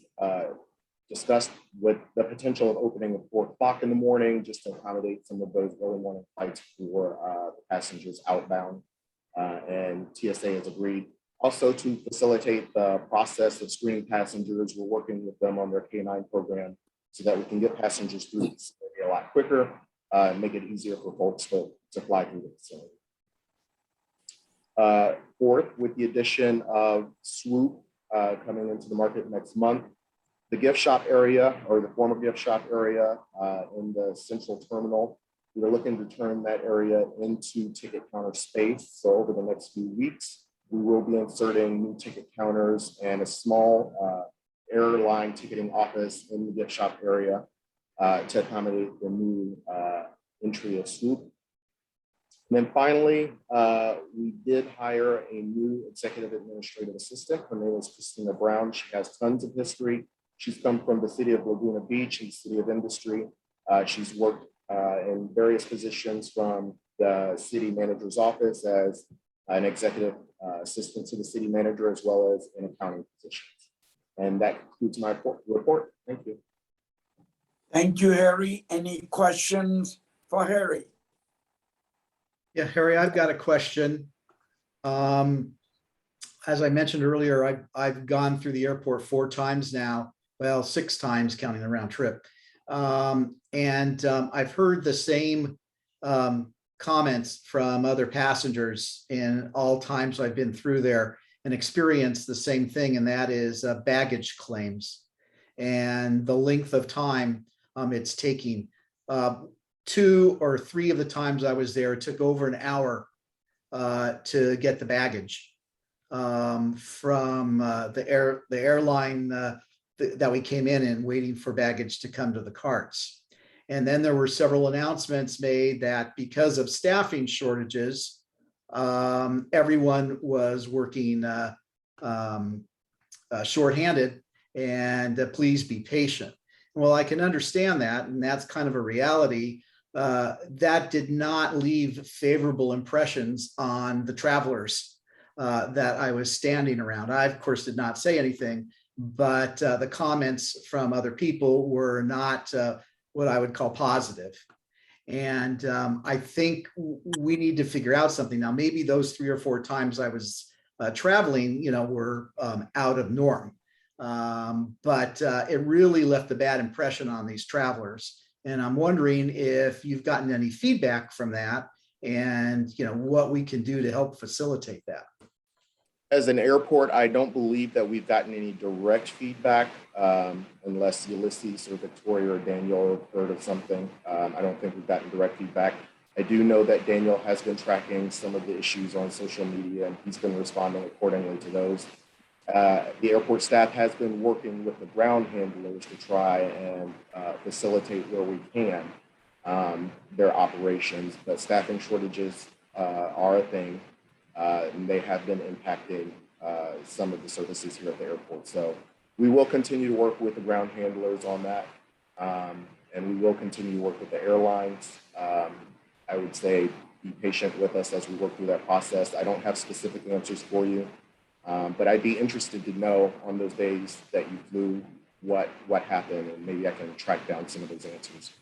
discussed with the potential of opening at 4 o'clock in the morning just to accommodate some of those early morning flights for the passengers outbound. And TSA has agreed. Also, to facilitate the process of screening passengers, we're working with them on their K9 program so that we can get passengers through the facility a lot quicker and make it easier for folks to fly through the facility. Fourth, with the addition of Swoop coming into the market next month, the gift shop area, or the former gift shop area in the central terminal, we're looking to turn that area into ticket counter space. So over the next few weeks, we will be inserting new ticket counters and a small airline ticketing office in the gift shop area to accommodate the new entry of Swoop. And then finally, we did hire a new executive administrative assistant. Her name is Christina Brown. She has tons of history. She's come from the city of Laguna Beach and city of industry. She's worked in various positions from the city manager's office as an executive assistant to the city manager, as well as in accounting positions. And that concludes my report. Thank you. Thank you, Harry. Any questions for Harry? Yeah, Harry, I've got a question. As I mentioned earlier, I've gone through the airport 4 times now, well, 6 times counting the round trip. I've heard the same comments from other passengers in all times I've been through there and experienced the same thing, and that is baggage claims and the length of time it's taking. 2 or 3 of the times I was there, it took over an hour to get the baggage from the airline that we came in waiting for baggage to come to the carts. And then there were several announcements made that because of staffing shortages, everyone was working shorthanded, and please be patient. Well, I can understand that, and that's kind of a reality. That did not leave favorable impressions on the travelers that I was standing around. I, of course, did not say anything, but the comments from other people were not what I would call positive. And I think we need to figure out something. Now, maybe those 3 or 4 times I was traveling, were out of norm. But it really left a bad impression on these travelers. And I'm wondering if you've gotten any feedback from that and, what we can do to help facilitate that. As an airport, I don't believe that we've gotten any direct feedback unless Ulysses or Victoria or Daniel have heard of something. I don't think we've gotten direct feedback. I do know that Daniel has been tracking some of the issues on social media, and he's been responding accordingly to those. The airport staff has been working with the ground handlers to try and facilitate where we can their operations, but staffing shortages are a thing, and they have been impacting some of the services here at the airport. So we will continue to work with the ground handlers on that, and we will continue to work with the airlines. I would say be patient with us as we work through that process. I don't have specific answers for you, but I'd be interested to know on those days that you flew what happened, and maybe I can track down some of those answers.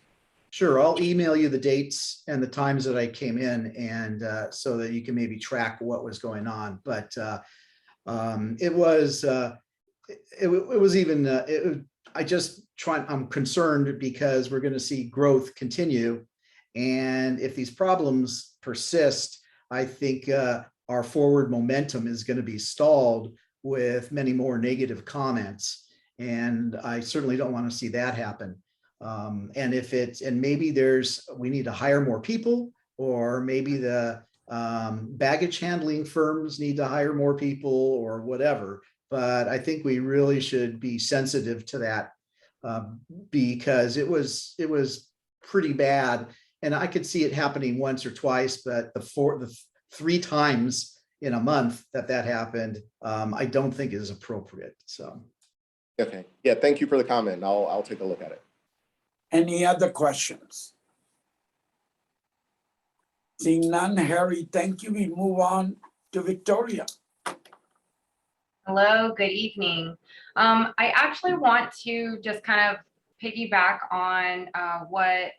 Sure, I'll email you the dates and the times that I came in, and so that you can maybe track what was going on. But it was even. I'm concerned because we're going to see growth continue, and if these problems persist, I think our forward momentum is going to be stalled with many more negative comments, and I certainly don't want to see that happen. And maybe we need to hire more people, or maybe the baggage handling firms need to hire more people, or whatever. But I think we really should be sensitive to that, because it was pretty bad, and I could see it happening once or twice, but the 3 times in a month that happened, I don't think is appropriate. So, okay, yeah, thank you for the comment. I'll take a look at it. Any other questions? Seeing none, Harry, thank you. We move on to Victoria. Hello, good evening. I actually want to just kind of piggyback on what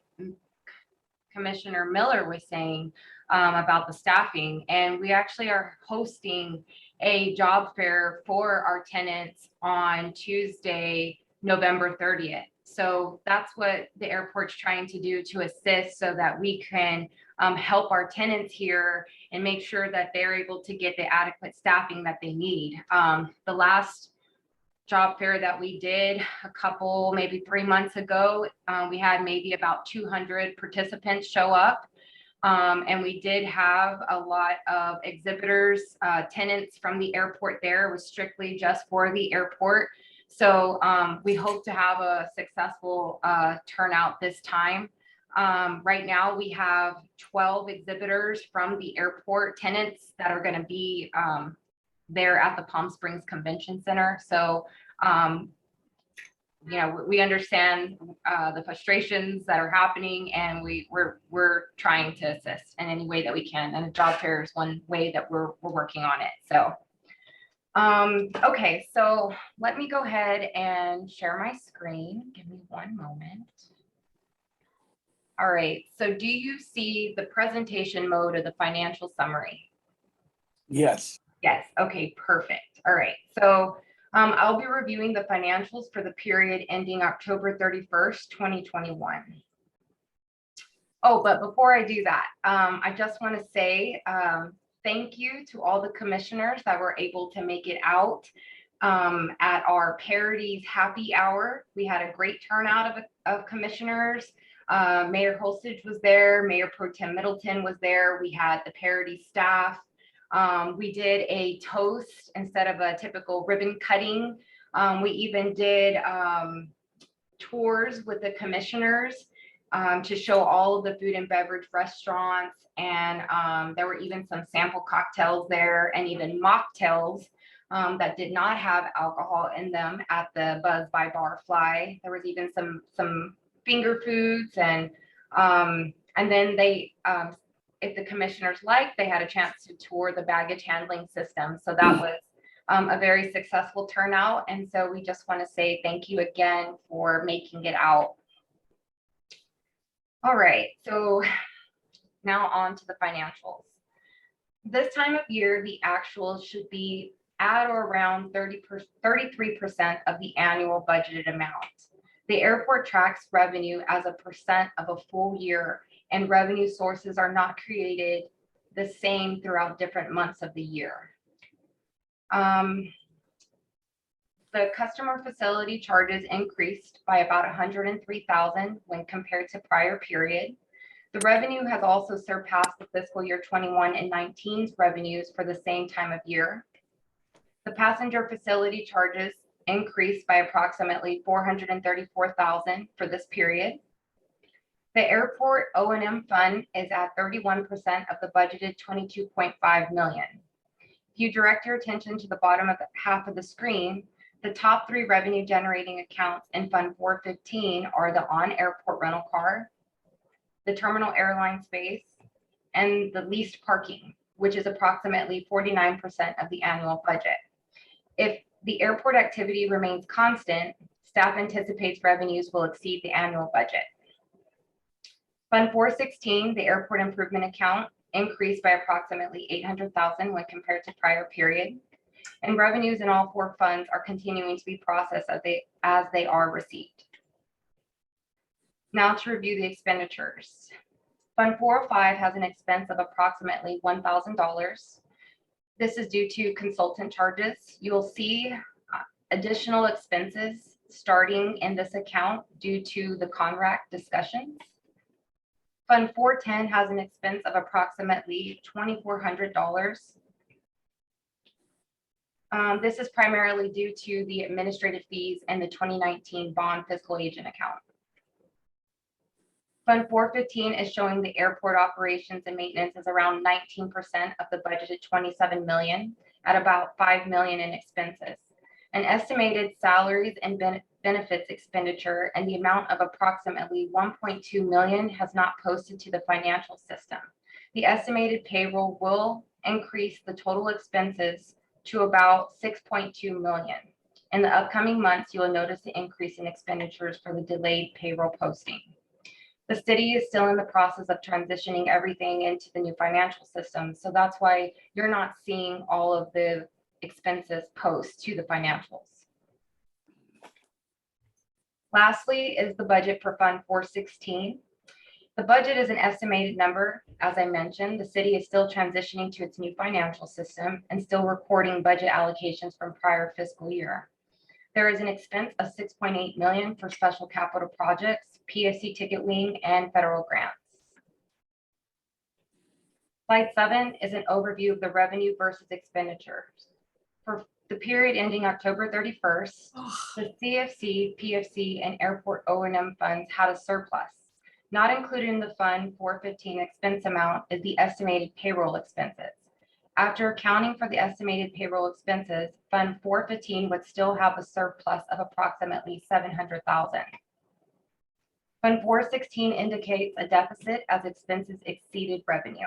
Commissioner Miller was saying about the staffing. And we actually are hosting a job fair for our tenants on Tuesday, November 30th. So that's what the airport's trying to do to assist so that we can help our tenants here and make sure that they're able to get the adequate staffing that they need. The last job fair that we did maybe 3 months ago, we had maybe about 200 participants show up. And we did have a lot of exhibitors, tenants from the airport there. It was strictly just for the airport. So we hope to have a successful turnout this time. Right now we have 12 exhibitors from the airport, tenants that are going to be there at the Palm Springs Convention Center. So, you know, we understand the frustrations that are happening, and we're trying to assist in any way that we can. And a job fair is one way that we're working on it. So. Okay, so let me go ahead and share my screen. Give me one moment. All right, so do you see the presentation mode of the financial summary? Yes. Yes, okay, perfect. All right, so I'll be reviewing the financials for the period ending October 31st, 2021. Oh, but before I do that, I just want to say, thank you to all the commissioners that were able to make it out at our Parities Happy Hour. We had a great turnout of commissioners. Mayor Holstage was there. Mayor Pro Tem Middleton was there. We had the Parity staff. We did a toast instead of a typical ribbon cutting. We even did tours with the commissioners to show all of the food and beverage restaurants. And there were even some sample cocktails there, and even mocktails that did not have alcohol in them at the Buzz by Barfly. There was even some finger foods, and then they, if the commissioners liked, they had a chance to tour the baggage handling system. So that was a very successful turnout. And so we just want to say thank you again for making it out. All right, so now on to the financials. This time of year, the actuals should be at or around 33% of the annual budgeted amount. The airport tracks revenue as a percent of a full year, and revenue sources are not created the same throughout different months of the year. The customer facility charges increased by about $103,000 when compared to prior period. The revenue has also surpassed the fiscal year 21 and 19's revenues for the same time of year. The passenger facility charges increased by approximately $434,000 for this period. The airport O&M fund is at 31% of the budgeted $22.5 million. If you direct your attention to the bottom of the half of the screen, the top three revenue generating accounts in Fund 415 are the on-airport rental car, the terminal airline space, and the leased parking, which is approximately 49% of the annual budget. If the airport activity remains constant, staff anticipates revenues will exceed the annual budget. Fund 416, the airport improvement account, increased by approximately $800,000 when compared to prior period. And revenues in all four funds are continuing to be processed as they are received. Now to review the expenditures. Fund 405 has an expense of approximately $1,000. This is due to consultant charges. You will see additional expenses starting in this account due to the CONRAC discussions. Fund 410 has an expense of approximately $2,400. This is primarily due to the administrative fees and the 2019 bond fiscal agent account. Fund 415 is showing the airport operations and maintenance is around 19% of the budgeted $27 million at about $5 million in expenses. An estimated salaries and benefits expenditure and the amount of approximately $1.2 million has not posted to the financial system. The estimated payroll will increase the total expenses to about $6.2 million. In the upcoming months, you will notice the increase in expenditures for the delayed payroll posting. The city is still in the process of transitioning everything into the new financial system. So that's why you're not seeing all of the expenses post to the financials. Lastly is the budget for Fund 416. The budget is an estimated number. As I mentioned, the city is still transitioning to its new financial system and still recording budget allocations from prior fiscal year. There is an expense of $6.8 million for special capital projects, PSC ticket wing, and federal grants. Slide 7 is an overview of the revenue versus expenditures. For the period ending October 31st, the CFC, PFC, and airport O&M funds had a surplus. Not included in the Fund 415 expense amount is the estimated payroll expenses. After accounting for the estimated payroll expenses, Fund 415 would still have a surplus of approximately $700,000. Fund 416 indicates a deficit as expenses exceeded revenue.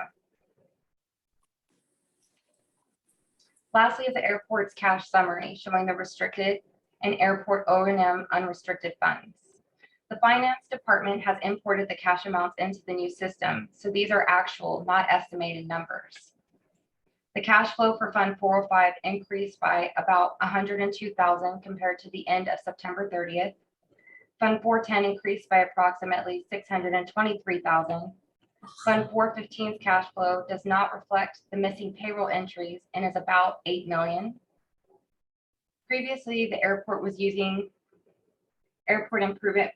Lastly is the airport's cash summary showing the restricted and airport O&M unrestricted funds. The finance department has imported the cash amounts into the new system, so these are actual, not estimated numbers. The cash flow for Fund 405 increased by about $102,000 compared to the end of September 30th. Fund 410 increased by approximately $623,000. Fund 415's cash flow does not reflect the missing payroll entries and is about $8 million. Previously, the airport was using airport improvement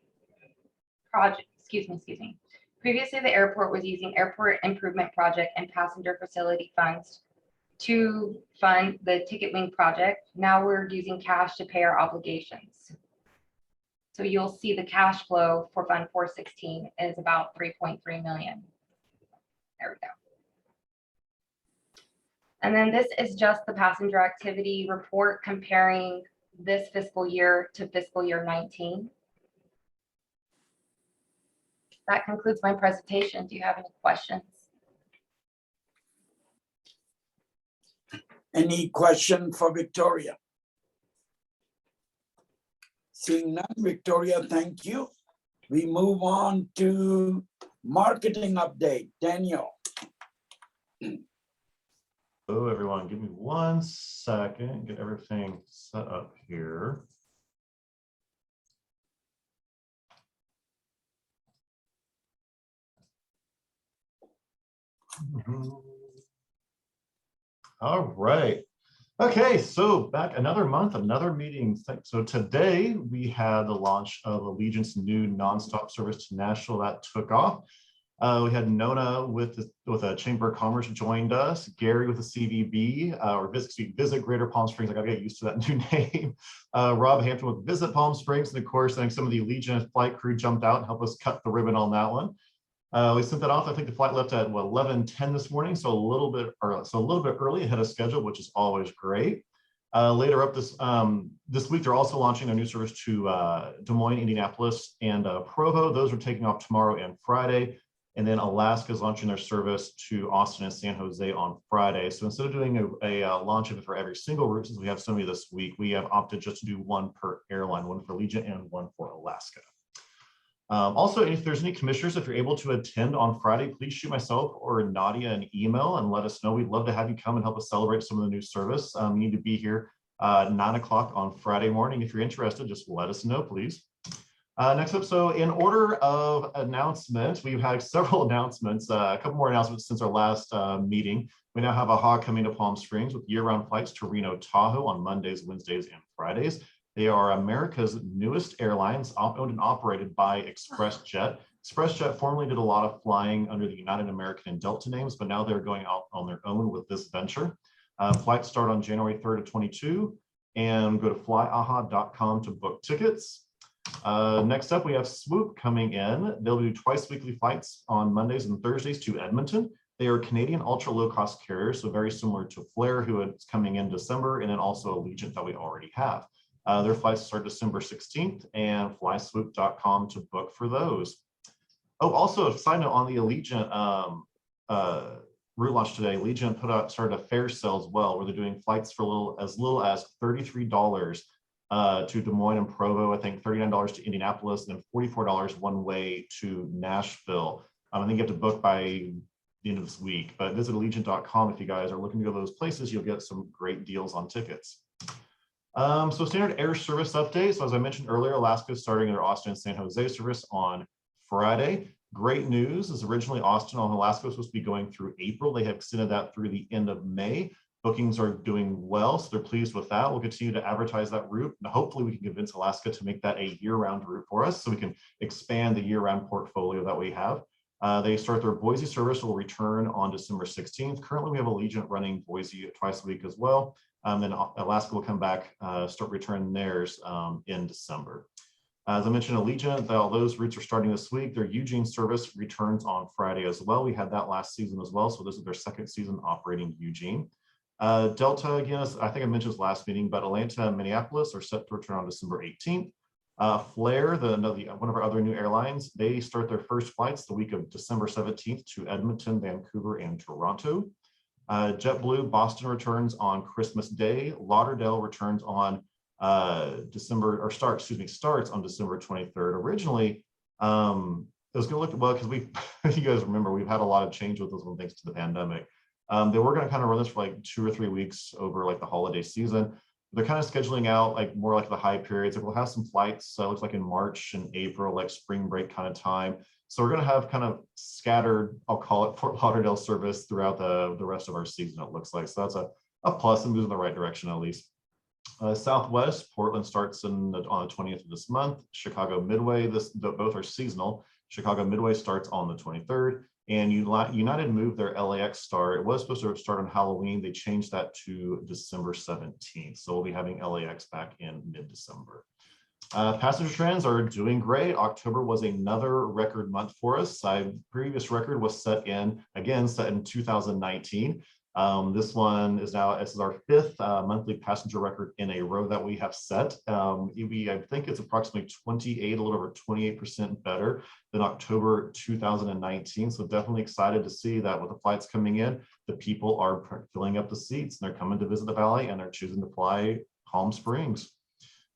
project, Previously, the airport was using airport improvement project and passenger facility funds to fund the ticket wing project. Now we're using cash to pay our obligations. So you'll see the cash flow for Fund 416 is about $3.3 million. There we go. And then this is just the passenger activity report comparing this fiscal year to fiscal year 19. That concludes my presentation. Do you have any questions? Any question for Victoria? Seeing none, Victoria, thank you. We move on to marketing update. Daniel. So everyone, give me 1 second, get everything set up here. All right. Okay, so back another month, another meeting. So today we had the launch of Allegiant's new nonstop service to Nashville that took off. We had Nona with a Chamber of Commerce joined us, Gary with the CVB, or Visit Greater Palm Springs. I gotta get used to that new name. Rob Hampton with Visit Palm Springs, and of course, I think some of the Allegiant flight crew jumped out and helped us cut the ribbon on that one. We sent that off. I think the flight left at 11:10 this morning, so a little bit early ahead of schedule, which is always great. Later up this week, they're also launching a new service to Des Moines, Indianapolis, and Provo. Those are taking off tomorrow and Friday. And then Alaska is launching their service to Austin and San Jose on Friday. So instead of doing a launch of it for every single route, since we have so many this week, we have opted just to do one per airline, one for Allegiant and one for Alaska. Also, if there's any commissioners, if you're able to attend on Friday, please shoot myself or Nadia an email and let us know. We'd love to have you come and help us celebrate some of the new service. You need to be here 9 o'clock on Friday morning. If you're interested, just let us know, please. Next up, so in order of announcements, we've had several announcements, a couple more announcements since our last meeting. We now have AHA coming to Palm Springs with year-round flights to Reno, Tahoe on Mondays, Wednesdays, and Fridays. They are America's newest airlines, owned and operated by ExpressJet. ExpressJet formerly did a lot of flying under the United American and Delta names, but now they're going out on their own with this venture. Flights start on January 3rd of 22, and go to flyaha.com to book tickets. Next up, we have Swoop coming in. They'll do twice weekly flights on Mondays and Thursdays to Edmonton. They are a Canadian ultra low cost carrier, so very similar to Flair, who is coming in December, and then also Allegiant that we already have. Their flights start December 16th, and flyswoop.com to book for those. Oh, also a side note on the Allegiant route launch today, Allegiant started a fare sale as well, where they're doing flights for as little as $33 to Des Moines and Provo, I think $39 to Indianapolis, and $44 one way to Nashville. I think you have to book by the end of this week, but visit allegiant.com if you guys are looking to go to those places. You'll get some great deals on tickets. So standard air service update. So as I mentioned earlier, Alaska is starting their Austin and San Jose service on Friday. Great news is originally Austin on Alaska was supposed to be going through April. They have extended that through the end of May. Bookings are doing well, so they're pleased with that. We'll continue to advertise that route, and hopefully we can convince Alaska to make that a year-round route for us, so we can expand the year-round portfolio that we have. They start their Boise service, will return on December 16th. Currently, we have Allegiant running Boise twice a week as well. Then Alaska will come back, start returning theirs in December. As I mentioned, Allegiant, those routes are starting this week. Their Eugene service returns on Friday as well. We had that last season as well, so this is their second season operating Eugene. Delta, again, I think I mentioned this last meeting, but Atlanta and Minneapolis are set to return on December 18th. Flair, one of our other new airlines, they start their first flights the week of December 17th to Edmonton, Vancouver, and Toronto. JetBlue, Boston returns on Christmas Day. Lauderdale returns on starts on December 23rd. Originally, it was going to look, well, because you guys remember, we've had a lot of change with this one thanks to the pandemic. They were going to kind of run this for like 2 or 3 weeks over like the holiday season. They're kind of scheduling out like more like the high periods. Like we'll have some flights, it looks like in March and April, like spring break kind of time. So we're going to have kind of scattered, I'll call it Fort Lauderdale service throughout the rest of our season, it looks like. So that's a plus and moves in the right direction at least. Southwest, Portland starts on the 20th of this month. Chicago Midway, both are seasonal. Chicago Midway starts on the 23rd. And United moved their LAX start. It was supposed to start on Halloween. They changed that to December 17th. So we'll be having LAX back in mid-December. Passenger trends are doing great. October was another record month for us. Previous record was set in 2019. This one is this is our 5th monthly passenger record in a row that we have set. I think it's approximately a little over 28% better than October 2019. So definitely excited to see that with the flights coming in, the people are filling up the seats and they're coming to visit the Valley and they're choosing to fly Palm Springs.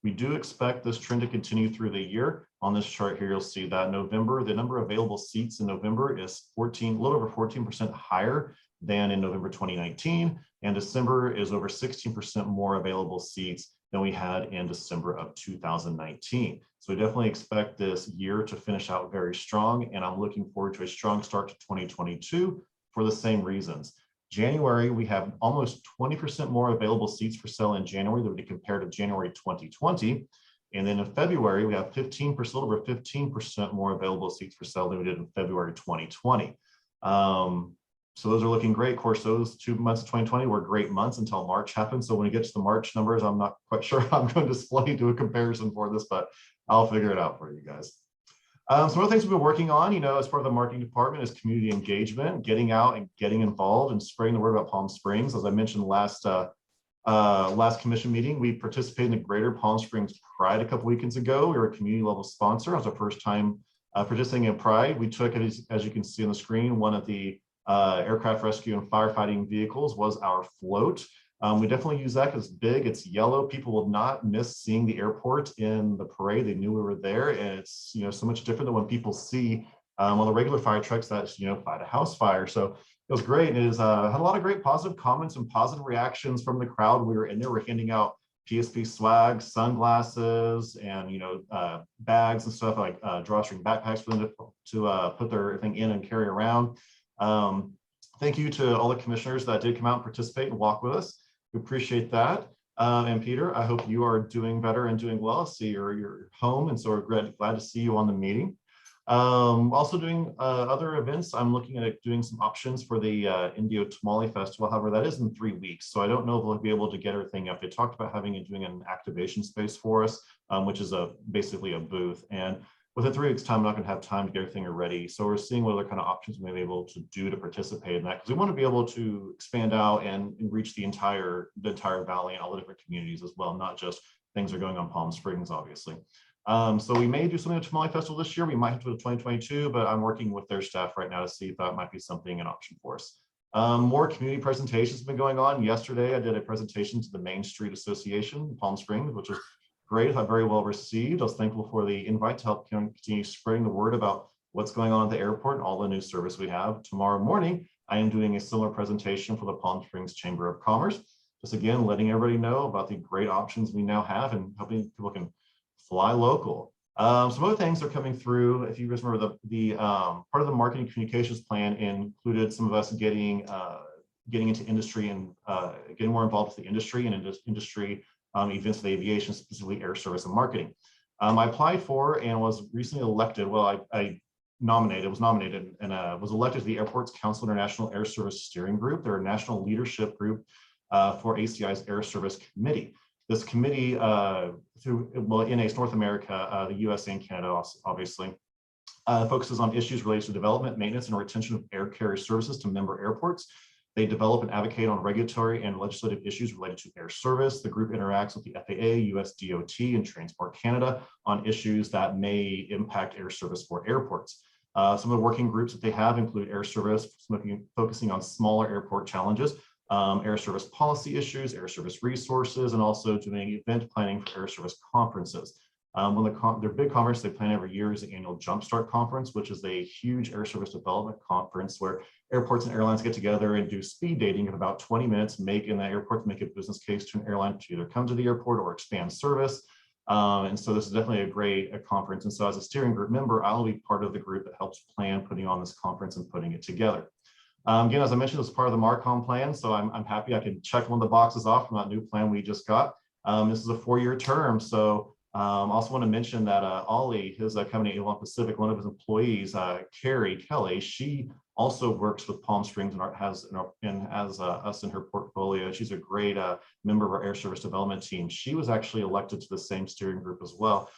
We do expect this trend to continue through the year. On this chart here, you'll see that November, the number of available seats in November is a little over 14% higher than in November 2019, and December is over 16% more available seats than we had in December of 2019. So we definitely expect this year to finish out very strong, and I'm looking forward to a strong start to 2022 for the same reasons. January, we have almost 20% more available seats for sale in January than we compared to January 2020. And then in February, we have 15%, a little over 15% more available seats for sale than we did in February 2020. So those are looking great. Of course, those 2 months of 2020 were great months until March happened. So when it gets to the March numbers, I'm not quite sure how I'm going to display do a comparison for this, but I'll figure it out for you guys. Some other things we've been working on, as part of the marketing department is community engagement, getting out and getting involved and spreading the word about Palm Springs. As I mentioned last commission meeting, we participated in the Greater Palm Springs Pride a couple weekends ago. We were a community level sponsor. It was our first time participating in Pride. We took, as you can see on the screen, one of the aircraft rescue and firefighting vehicles was our float. We definitely use that because it's big, it's yellow. People will not miss seeing the airport in the parade. They knew we were there, and it's so much different than when people see on the regular fire trucks that's fight a house fire. So it was great. It is had a lot of great positive comments and positive reactions from the crowd. We were in there. We're handing out PSP swag, sunglasses, and bags and stuff like drawstring backpacks for them to put their thing in and carry around. Thank you to all the commissioners that did come out and participate and walk with us. We appreciate that. And Peter, I hope you are doing better and doing well. I see you're home, and so we're glad to see you on the meeting. Also doing other events. I'm looking at doing some options for the Indio Tamale Festival. However, that is in 3 weeks, so I don't know if we'll be able to get everything up. They talked about having and doing an activation space for us, which is basically a booth. And within 3 weeks' time, I'm not going to have time to get everything ready. So we're seeing what other kind of options we may be able to do to participate in that, because we want to be able to expand out and reach the entire valley and all the different communities as well, not just things that are going on Palm Springs, obviously. So we may do something at Tamale Festival this year. We might have to do it 2022, but I'm working with their staff right now to see if that might be something, an option for us. More community presentations have been going on. Yesterday, I did a presentation to the Main Street Association, Palm Springs, which was great, very well received. I was thankful for the invite to help continue spreading the word about what's going on at the airport and all the new service we have. Tomorrow morning, I am doing a similar presentation for the Palm Springs Chamber of Commerce. Just again, letting everybody know about the great options we now have and helping people can fly local. Some other things are coming through. If you guys remember, the part of the marketing communications plan included some of us getting into industry and getting more involved with the industry and industry events of aviation, specifically air service and marketing. I applied for and was recently elected. Well, I was nominated and was elected to the Airports Council International Air Service Steering Group. They're a national leadership group for ACI's Air Service Committee. This committee, NA's North America, the USA and Canada, obviously, focuses on issues related to development, maintenance, and retention of air carrier services to member airports. They develop and advocate on regulatory and legislative issues related to air service. The group interacts with the FAA, US DOT, and Transport Canada on issues that may impact air service for airports. Some of the working groups that they have include air service, focusing on smaller airport challenges, air service policy issues, air service resources, and also doing event planning for air service conferences. Their big conference they plan every year is the annual Jumpstart Conference, which is a huge air service development conference where airports and airlines get together and do speed dating of about 20 minutes, in that airport make a business case to an airline to either come to the airport or expand service. And so this is definitely a great conference. And so as a steering group member, I'll be part of the group that helps plan putting on this conference and putting it together. Again, as I mentioned, this is part of the MARCOM plan, so I'm happy I can check one of the boxes off from that new plan we just got. This is a 4-year term, so also want to mention that Ollie, his company, Elon Pacific, one of his employees, Carrie Kelly, she also works with Palm Springs and has us in her portfolio. She's a great member of our air service development team. She was actually elected to the same steering group as well.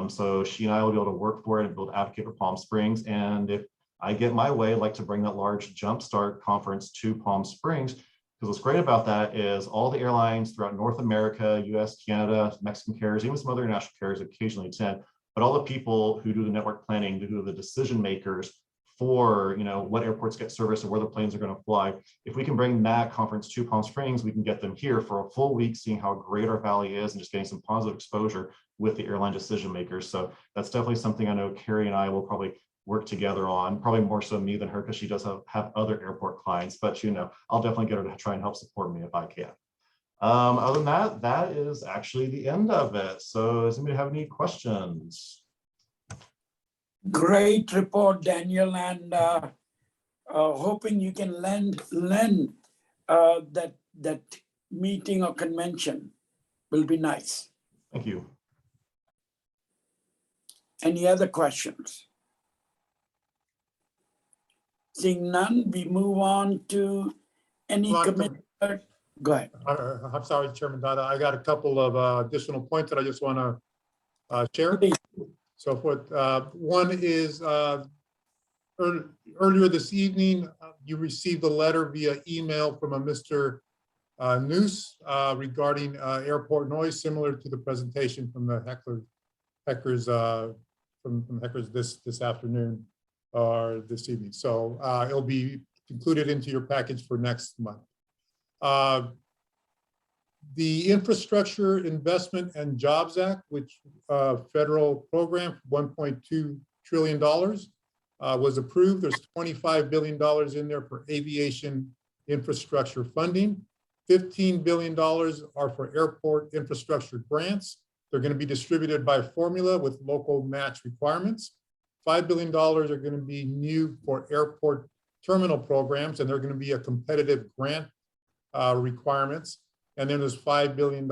So she and I will be able to work for it and build advocate for Palm Springs. And if I get my way, I'd like to bring that large Jumpstart conference to Palm Springs. Because what's great about that is all the airlines throughout North America, US, Canada, Mexican carriers, even some other international carriers occasionally attend, but all the people who do the network planning, who are the decision makers for what airports get service and where the planes are going to fly. If we can bring that conference to Palm Springs, we can get them here for a full week, seeing how great our valley is and just getting some positive exposure with the airline decision makers. So that's definitely something I know Carrie and I will probably work together on, probably more so me than her, because she does have other airport clients, but I'll definitely get her to try and help support me if I can. Other than that, that is actually the end of it. So does anybody have any questions? Great report, Daniel, and hoping you can lend that meeting or convention will be nice. Thank you. Any other questions? Seeing none, we move on to any committee. Go ahead. I'm sorry, Chairman Dada. I got a couple of additional points that I just want to share. Please. So one is earlier this evening, you received a letter via email from a Mr. Noose regarding airport noise, similar to the presentation from the Heckers this afternoon or this evening. So it'll be included into your package for next month. The Infrastructure Investment and Jobs Act, which federal program, $1.2 trillion, was approved. There's $25 billion in there for aviation infrastructure funding. $15 billion are for airport infrastructure grants. They're going to be distributed by formula with local match requirements. $5 billion are going to be new for airport terminal programs, and they're going to be a competitive grant requirements. And then there's $5 billion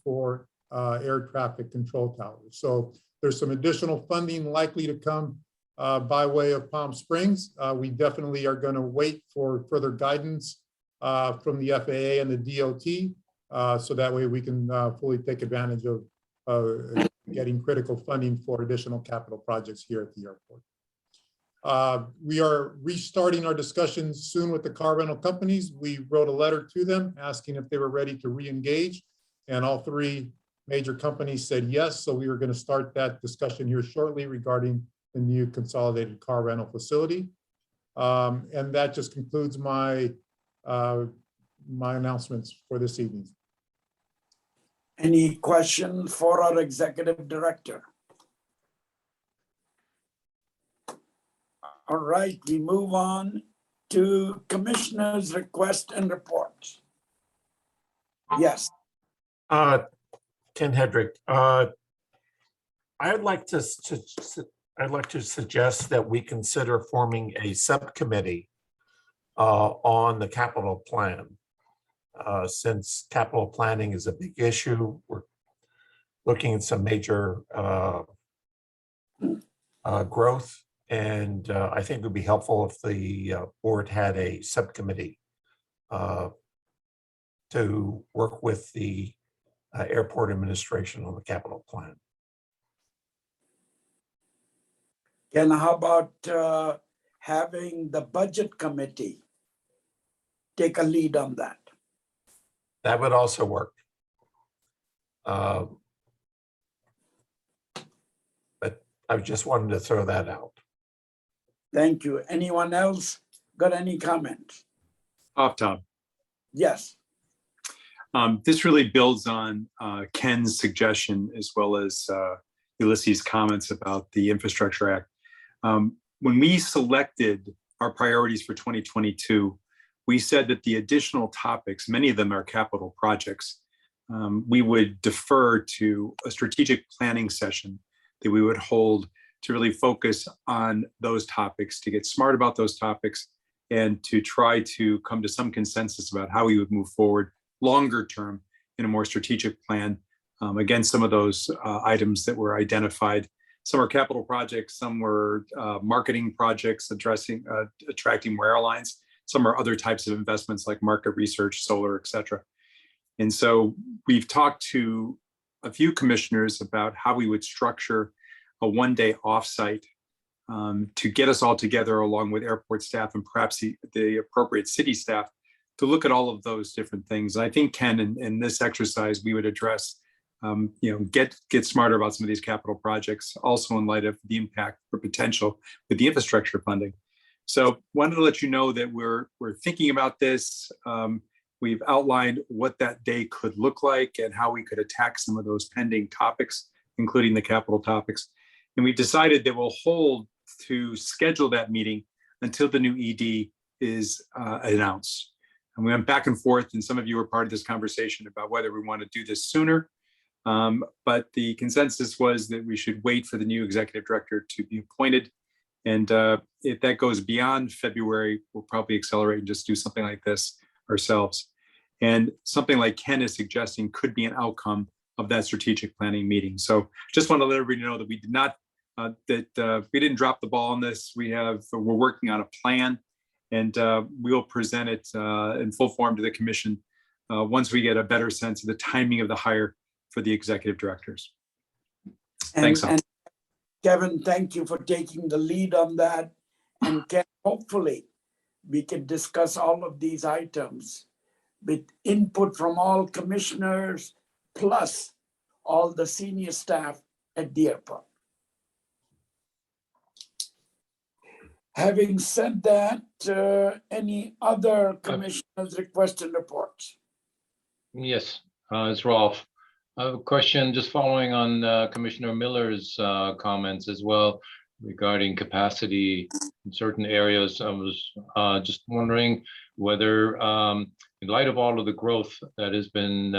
for air traffic control towers. So there's some additional funding likely to come by way of Palm Springs. We definitely are going to wait for further guidance from the FAA and the DOT, so that way we can fully take advantage of getting critical funding for additional capital projects here at the airport. We are restarting our discussions soon with the car rental companies. We wrote a letter to them asking if they were ready to re-engage, and all three major companies said yes. So we are going to start that discussion here shortly regarding the new consolidated car rental facility. And that just concludes my my announcements for this evening. Any questions for our executive director? All right, we move on to commissioners' request and reports. Yes. Ken Hedrick, I'd like to suggest that we consider forming a subcommittee on the capital plan. Since capital planning is a big issue, we're looking at some major growth, and I think it would be helpful if the board had a subcommittee to work with the airport administration on the capital plan. And how about having the budget committee take a lead on that? That would also work. But I just wanted to throw that out. Thank you. Anyone else got any comments? Tom. Yes. This really builds on Ken's suggestion as well as Ulysses' comments about the Infrastructure Act. When we selected our priorities for 2022, we said that the additional topics, many of them are capital projects, we would defer to a strategic planning session that we would hold to really focus on those topics, to get smart about those topics, and to try to come to some consensus about how we would move forward longer term in a more strategic plan against some of those items that were identified. Some are capital projects, some were marketing projects attracting more airlines. Some are other types of investments like market research, solar, et cetera. And so we've talked to a few commissioners about how we would structure a one-day offsite to get us all together along with airport staff and perhaps the appropriate city staff to look at all of those different things. And I think, Ken, in this exercise, we would address, get smarter about some of these capital projects, also in light of the impact or potential with the infrastructure funding. So wanted to let you know that we're thinking about this. We've outlined what that day could look like and how we could attack some of those pending topics, including the capital topics. And we've decided that we'll hold to schedule that meeting until the new ED is announced. And we went back and forth, and some of you were part of this conversation about whether we want to do this sooner. But the consensus was that we should wait for the new executive director to be appointed. And if that goes beyond February, we'll probably accelerate and just do something like this ourselves. And something like Ken is suggesting could be an outcome of that strategic planning meeting. So just want to let everybody know that we did not that we didn't drop the ball on this. We're working on a plan, and we'll present it in full form to the commission once we get a better sense of the timing of the hire for the executive directors. Thanks. And Kevin, thank you for taking the lead on that. And hopefully we can discuss all of these items with input from all commissioners, plus all the senior staff at the airport. Having said that, any other commissioners request and reports? Yes, it's Rolf. I have a question just following on Commissioner Miller's comments as well regarding capacity in certain areas. I was just wondering whether, in light of all of the growth that has been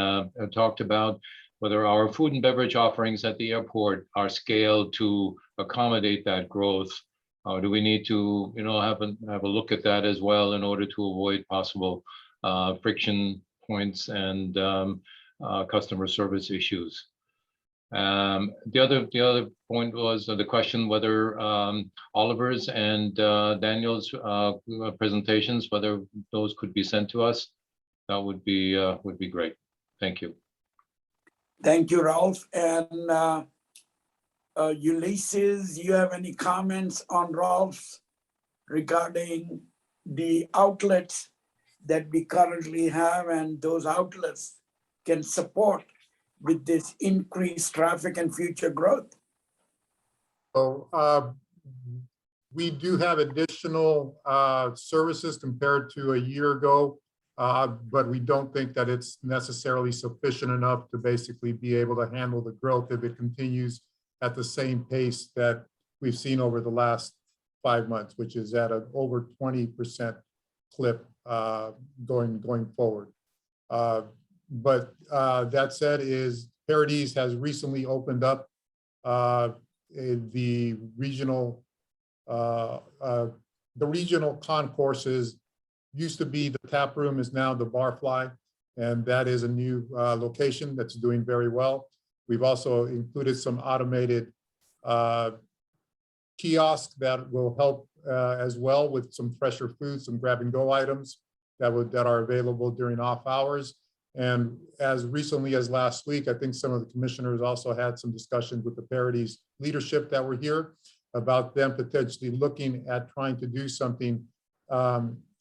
talked about, whether our food and beverage offerings at the airport are scaled to accommodate that growth. Do we need to, have a look at that as well in order to avoid possible friction points and customer service issues? The other point was the question whether Oliver's and Daniel's presentations, whether those could be sent to us. That would be great. Thank you. Thank you, Ralph. And Ulysses, you have any comments on Ralph's regarding the outlets that we currently have, and those outlets can support with this increased traffic and future growth? So we do have additional services compared to a year ago, but we don't think that it's necessarily sufficient enough to basically be able to handle the growth if it continues at the same pace that we've seen over the last 5 months, which is at an over 20% clip going forward. But that said, Paradies has recently opened up the regional concourses. Used to be the tap room, is now the Barfly, and that is a new location that's doing very well. We've also included some automated kiosks that will help as well with some fresher food, some grab-and-go items that are available during off hours. And as recently as last week, I think some of the commissioners also had some discussions with the Paradies leadership that were here about them potentially looking at trying to do something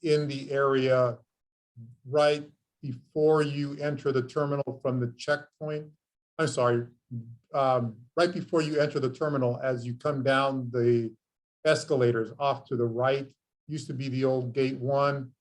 in the area right before you enter the terminal from the checkpoint. I'm sorry, right before you enter the terminal, as you come down the escalators off to the right, used to be the old gate 1,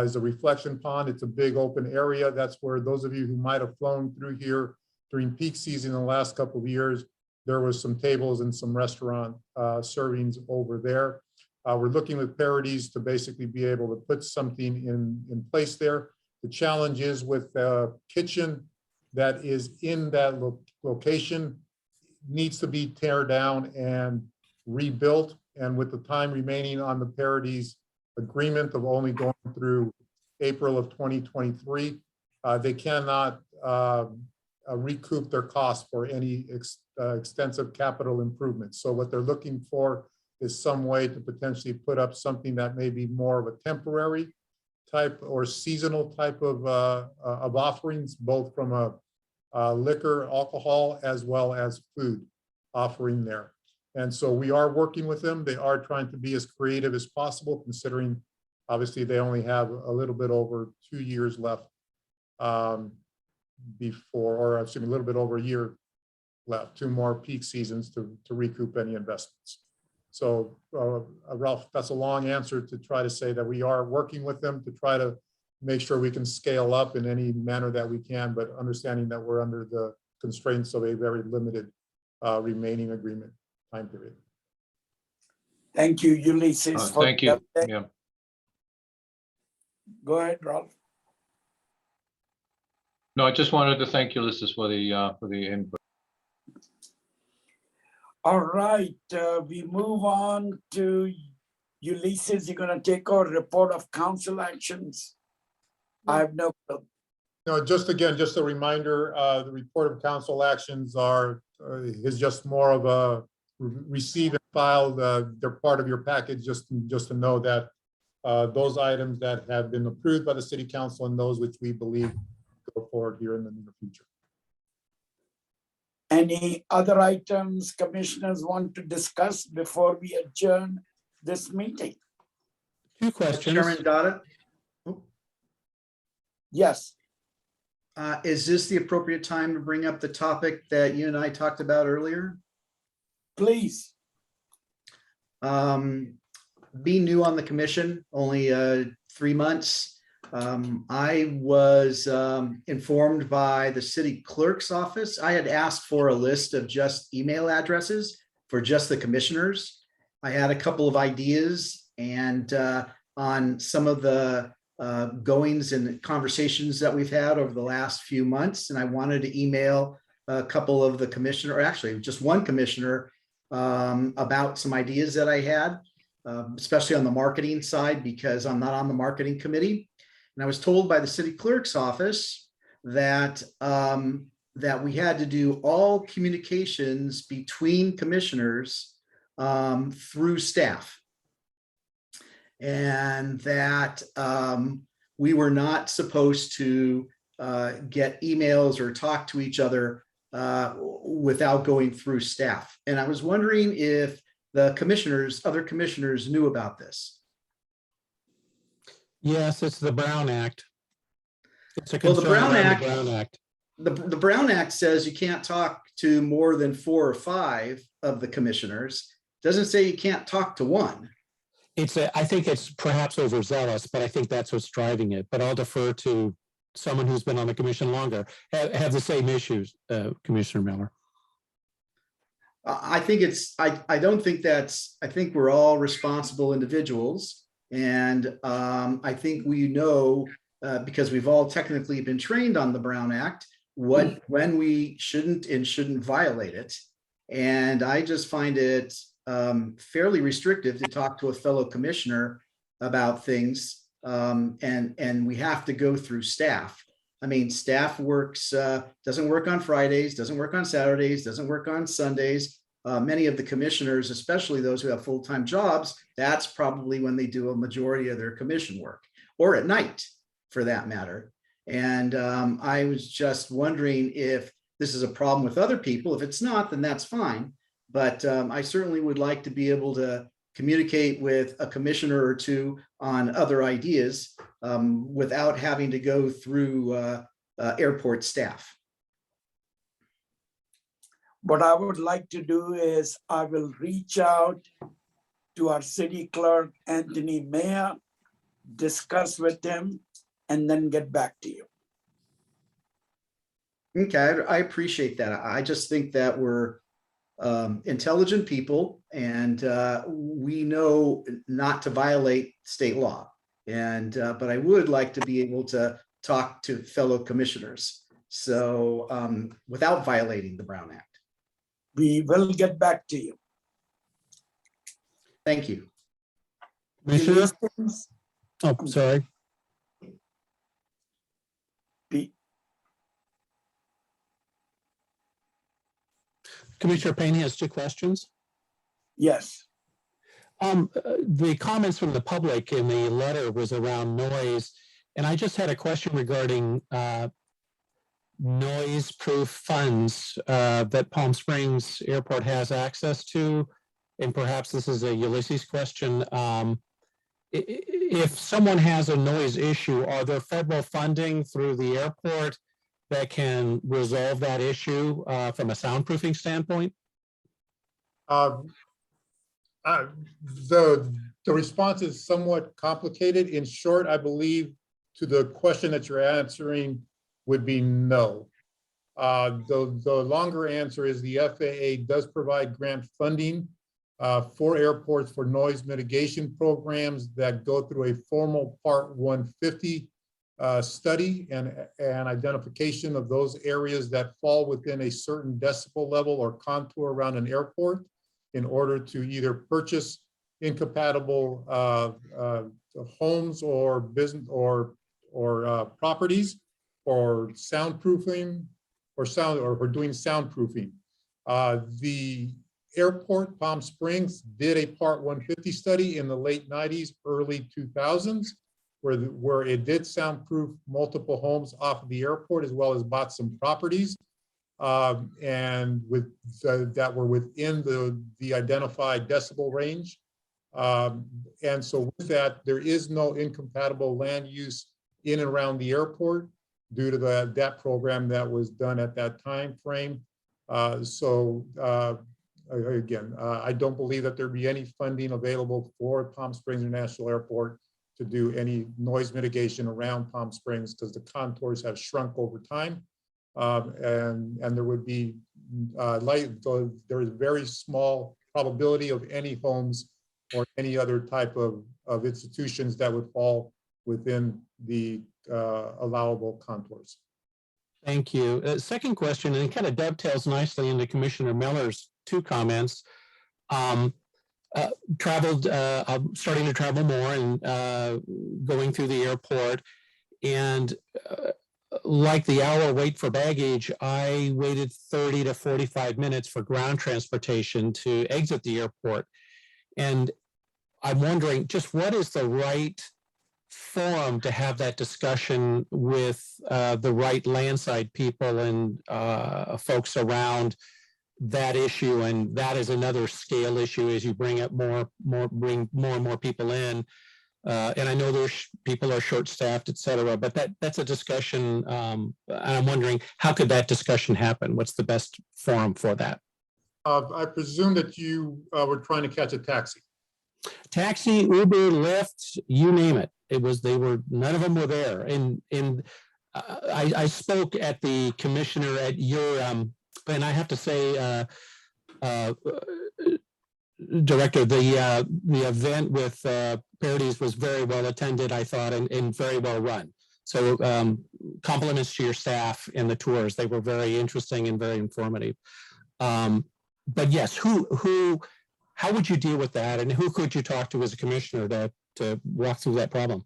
is a reflection pond. It's a big open area. That's where those of you who might have flown through here during peak season in the last couple of years, there was some tables and some restaurant servings over there. We're looking with Paradies to basically be able to put something in place there. The challenge is with the kitchen that is in that location needs to be tear down and rebuilt. And with the time remaining on the Paradies agreement of only going through April of 2023, they cannot recoup their costs for any extensive capital improvements. So what they're looking for is some way to potentially put up something that may be more of a temporary type or seasonal type of offerings, both from a liquor, alcohol, as well as food offering there. And so we are working with them. They are trying to be as creative as possible, considering obviously they only have a little bit over 2 years left before, or excuse me, a little bit over a year left, 2 more peak seasons to recoup any investments. So Ralph, that's a long answer to try to say that we are working with them to try to make sure we can scale up in any manner that we can, but understanding that we're under the constraints of a very limited remaining agreement time period. Thank you, Ulysses. Thank you. Yeah. Go ahead, Ralph. No, I just wanted to thank Ulysses for the input. All right, we move on to Ulysses. You're going to take our report of council actions. I have no clue. No, just again, just a reminder, the report of council actions is just more of receive and file. They're part of your package, just to know that those items that have been approved by the city council and those which we believe go forward here in the near future. Any other items commissioners want to discuss before we adjourn this meeting? Two questions. Chairman Dada, Yes, is this the appropriate time to bring up the topic that you and I talked about earlier? please. Being new on the commission, only 3 months, I was informed by the city clerk's office. I had asked for a list of just email addresses for just the commissioners. I had a couple of ideas and on some of the goings and conversations that we've had over the last few months. And I wanted to email a couple of the commissioner, or actually just one commissioner, about some ideas that I had, especially on the marketing side, because I'm not on the marketing committee. And I was told by the city clerk's office that that we had to do all communications between commissioners through staff, and that we were not supposed to get emails or talk to each other without going through staff. And I was wondering if the commissioners, other commissioners, knew about this. Yes, it's the Brown Act. It's a Well, the concern Brown around Act, the Brown Act. the Brown Act says you can't talk to more than 4 or 5 of the commissioners. Doesn't say you can't talk to one. I think it's perhaps overzealous, but I think that's what's driving it. But I'll defer to someone who's been on the commission longer, have the same issues, Commissioner Miller. I think I don't think that's, I think we're all responsible individuals. And I think we know, because we've all technically been trained on the Brown Act, when we shouldn't and shouldn't violate it. And I just find it fairly restrictive to talk to a fellow commissioner about things. And we have to go through staff. I mean, staff works, doesn't work on Fridays, doesn't work on Saturdays, doesn't work on Sundays. Many of the commissioners, especially those who have full-time jobs, that's probably when they do a majority of their commission work, or at night for that matter. And I was just wondering if this is a problem with other people. If it's not, then that's fine. But I certainly would like to be able to communicate with a commissioner or two on other ideas without having to go through airport staff. What I would like to do is I will reach out to our city clerk, Anthony Mayer, discuss with him, and then get back to you. Okay, I appreciate that. I just think that we're intelligent people, and we know not to violate state law. And but I would like to be able to talk to fellow commissioners, so without violating the Brown Act. We will get back to you. Thank you. Commissioner? Oh, sorry. Commissioner Payne has 2 questions. Yes. The comments from the public in the letter was around noise, and I just had a question regarding noise-proof funds that Palm Springs Airport has access to, and perhaps this is a Ulysses question. If someone has a noise issue, are there federal funding through the airport that can resolve that issue from a soundproofing standpoint? The response is somewhat complicated. In short, I believe to the question that you're answering would be no. The longer answer is the FAA does provide grant funding for airports for noise mitigation programs that go through a formal Part 150 study and identification of those areas that fall within a certain decibel level or contour around an airport in order to either purchase incompatible homes or business or properties, or soundproofing, or doing soundproofing. The Airport, Palm Springs, did a Part 150 study in the late 90s, early 2000s, where it did soundproof multiple homes off of the airport, as well as bought some properties and with that were within the identified decibel range. And so with that, there is no incompatible land use in and around the airport due to that program that was done at that time frame. Again, I don't believe that there'd be any funding available for Palm Springs International Airport to do any noise mitigation around Palm Springs because the contours have shrunk over time. And there would be there is very small probability of any homes or any other type of institutions that would fall within the allowable contours. Thank you. Second question, and it kind of dovetails nicely into Commissioner Miller's two comments. Traveled, I'm starting to travel more and going through the airport, and like the hour wait for baggage, I waited 30 to 45 minutes for ground transportation to exit the airport. And I'm wondering just what is the right forum to have that discussion with the right landside people and folks around that issue, and that is another scale issue as you bring up bring more and more people in. And I know there's people are short-staffed, et cetera, but that's a discussion. And I'm wondering, how could that discussion happen? What's the best forum for that? I presume that you were trying to catch a taxi. Taxi, Uber, Lyft, you name it. None of them were there. And I spoke at the commissioner at your, and I have to say, Director, the event with Parodies was very well attended, I thought, and very well run. So compliments to your staff and the tours. They were very interesting and very informative. But yes, how would you deal with that, and who could you talk to as a commissioner to walk through that problem?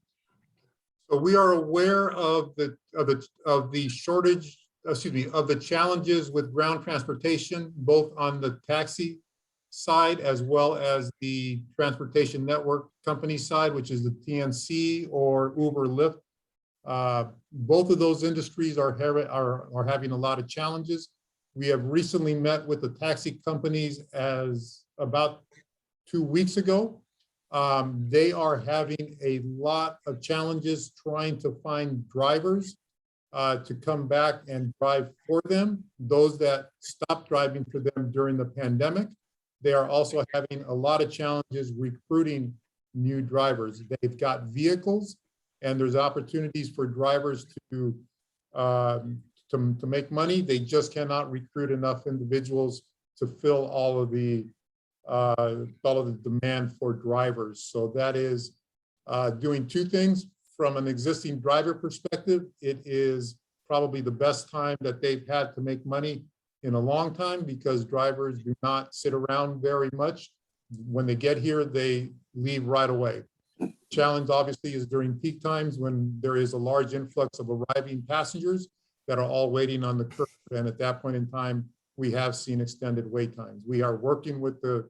So we are aware of the shortage, excuse me, of the challenges with ground transportation, both on the taxi side as well as the transportation network company side, which is the TNC or Uber Lyft. Both of those industries are having a lot of challenges. We have recently met with the taxi companies as about 2 weeks ago. They are having a lot of challenges trying to find drivers to come back and drive for them, those that stopped driving for them during the pandemic. They are also having a lot of challenges recruiting new drivers. They've got vehicles, and there's opportunities for drivers to make money. They just cannot recruit enough individuals to fill all of the demand for drivers. So that is doing two things. From an existing driver perspective, it is probably the best time that they've had to make money in a long time, because drivers do not sit around very much. When they get here, they leave right away. Challenge obviously is during peak times when there is a large influx of arriving passengers that are all waiting on the curb. And at that point in time, we have seen extended wait times. We are working with the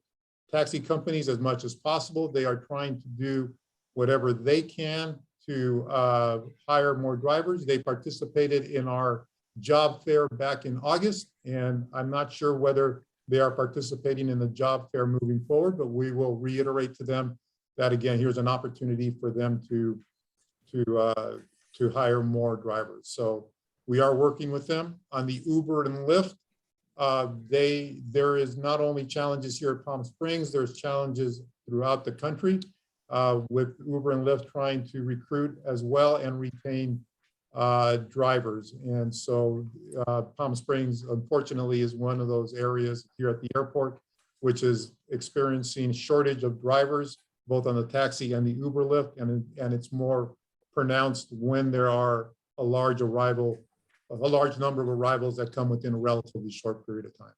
taxi companies as much as possible. They are trying to do whatever they can to hire more drivers. They participated in our job fair back in August, and I'm not sure whether they are participating in the job fair moving forward, but we will reiterate to them that, again, here's an opportunity for them to hire more drivers. So we are working with them. On the Uber and Lyft, there is not only challenges here at Palm Springs, there's challenges throughout the country with Uber and Lyft trying to recruit as well and retain drivers. And so Palm Springs, unfortunately, is one of those areas here at the airport which is experiencing shortage of drivers, both on the taxi and the Uber Lyft, and it's more pronounced when there are a large number of arrivals that come within a relatively short period of time.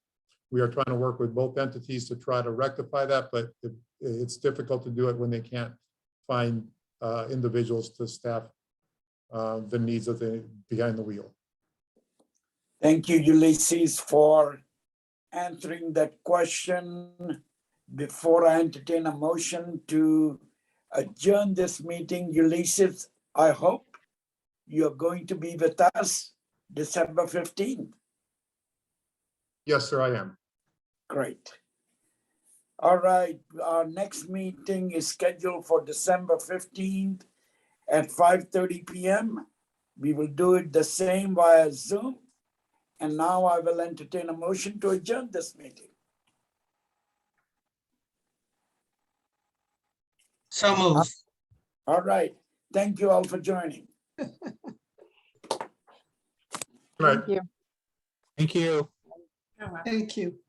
We are trying to work with both entities to try to rectify that, but it's difficult to do it when they can't find individuals to staff the needs of the behind the wheel. Thank you, Ulysses, for answering that question. Before I entertain a motion to adjourn this meeting, Ulysses, I hope you're going to be with us December 15th. Yes, sir, I am. Great. All right, our next meeting is scheduled for December 15th at 5:30 p.m. We will do it the same via Zoom. And now I will entertain a motion to adjourn this meeting. So move. All right, thank you all for joining. Right. Thank you. Thank you.